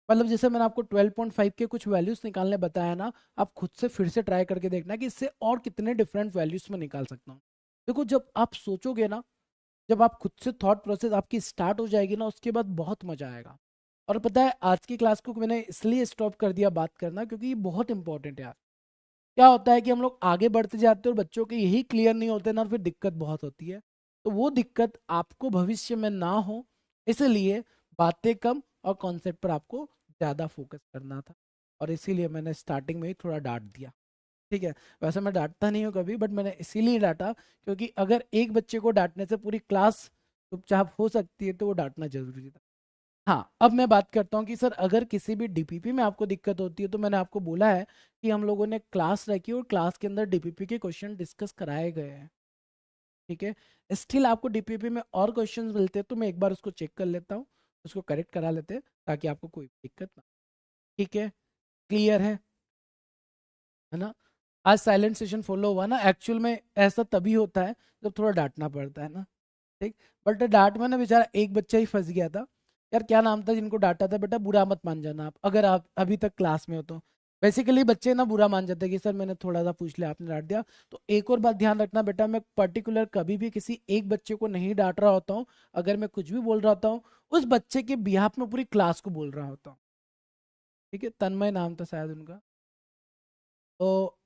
Speaker 1: मतलब जैसे मैंने आपको 12.5 के कुछ वैल्यूज निकालने बताया ना, आप खुद से फिर से ट्राई करके देखना कि इससे और कितने डिफरेंट वैल्यूज में निकाल सकता हूँ। देखो जब आप सोचोगे ना, जब आप खुद से थॉट प्रोसेस आपकी स्टार्ट हो जाएगी ना, उसके बाद बहुत मजा आएगा। और पता है आज की क्लास को मैंने इसलिए स्टॉप कर दिया बात करना, क्योंकि ये बहुत इंपॉर्टेंट है यार। क्या होता है कि हम लोग आगे बढ़ते जाते हैं और बच्चों के यही क्लियर नहीं होते ना, फिर दिक्कत बहुत होती है। तो वो दिक्कत आपको भविष्य में ना हो, इसलिए बातें कम और कॉन्सेप्ट पर आपको ज़्यादा फोकस करना था, और इसीलिए मैंने स्टार्टिंग में ही थोड़ा डांट दिया। ठीक है, वैसे मैं डांटता नहीं हूँ कभी, बट मैंने इसीलिए डांटा क्योंकि अगर एक बच्चे को डांटने से पूरी क्लास चुपचाप हो सकती है, तो वो डांटना जरूरी था। हाँ, अब मैं बात करता हूँ कि सर अगर किसी भी डीपीपी में आपको दिक्कत होती है, तो मैंने आपको बोला है कि हम लोगों ने क्लास रखी और क्लास के अंदर डीपीपी के क्वेश्चन डिस्कस कराए गए हैं। ठीक है, स्टिल आपको डीपीपी में और क्वेश्चंस मिलते हैं, तो मैं एक बार उसको चेक कर लेता हूँ, उसको करेक्ट करा लेते हैं, ताकि आपको कोई दिक्कत ना। ठीक है, क्लियर है ना? आज साइलेंट सेशन फॉलो हुआ ना, एक्चुअल में ऐसा तभी होता है जब थोड़ा डांटना पड़ता है ना। ठीक, बट डांट में ना बेचारा एक बच्चा ही फंस गया था। यार क्या नाम था जिनको डांटा था? बेटा बुरा मत मान जाना आप, अगर आप अभी तक क्लास में हो तो। बेसिकली बच्चे ना बुरा मान जाते हैं कि सर मैंने थोड़ा सा पूछ लिया, आपने डांट दिया। तो एक और बात ध्यान रखना बेटा, मैं पर्टिकुलर कभी भी किसी एक बच्चे को नहीं डांट रहा होता हूँ। अगर मैं कुछ भी बोल रहा होता हूँ, उस बच्चे के बिहाफ में पूरी क्लास को बोल रहा होता हूँ। ठीक है, तन्मय नाम था शायद उनका। तो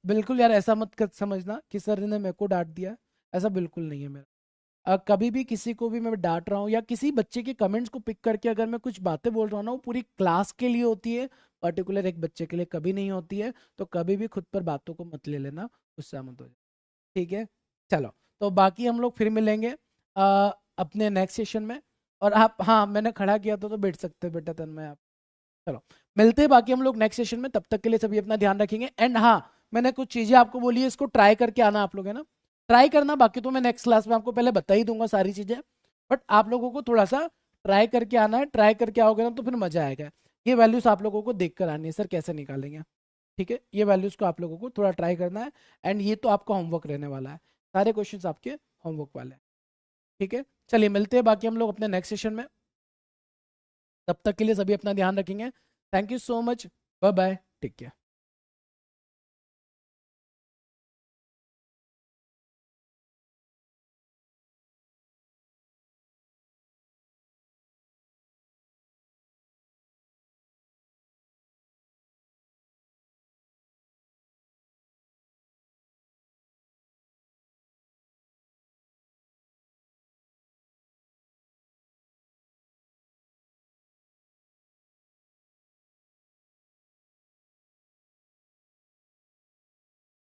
Speaker 1: बिल्कुल यार ऐसा मत समझना कि सर ने मेरे को डांट दिया, ऐसा बिल्कुल नहीं है मेरा। कभी भी किसी को भी मैं डांट रहा हूँ या किसी बच्चे के कमेंट्स को पिक करके अगर मैं कुछ बातें बोल रहा हूँ ना, वो पूरी क्लास के लिए होती है, पर्टिकुलर एक बच्चे के लिए कभी नहीं होती है। तो कभी भी खुद पर बातों को मत ले लेना, गुस्सा मत हो जाए। ठीक है, चलो। तो बाकी हम लोग फिर मिलेंगे अपने नेक्स्ट सेशन में। और आप, हाँ मैंने खड़ा किया था तो बैठ सकते हैं बेटा तन्मय आप। चलो, मिलते हैं बाकी हम लोग नेक्स्ट सेशन में, तब तक के लिए सभी अपना ध्यान रखेंगे। एंड हाँ, मैंने कुछ चीजें आपको बोली है, इसको ट्राई करके आना आप लोग, है ना? ट्राई करना, बाकी तो मैं नेक्स्ट क्लास में आपको पहले बता ही दूंगा सारी चीजें। बट आप लोगों को थोड़ा सा ट्राई करके आना है, ट्राई करके आओगे ना तो फिर मजा आएगा। ये वैल्यूज आप लोगों को देख कर आनी है, सर कैसे निकालेंगे। ठीक है, ये वैल्यूज को आप लोगों को थोड़ा ट्राई करना है। एंड ये तो आपका होमवर्क रहने वाला है, सारे क्वेश्चंस आपके होमवर्क वाले हैं। ठीक है, चलिए मिलते हैं बाकी हम लोग अपने नेक्स्ट सेशन में। तब तक के लिए सभी अपना ध्यान रखेंगे। Thank you so much, bye bye, take care.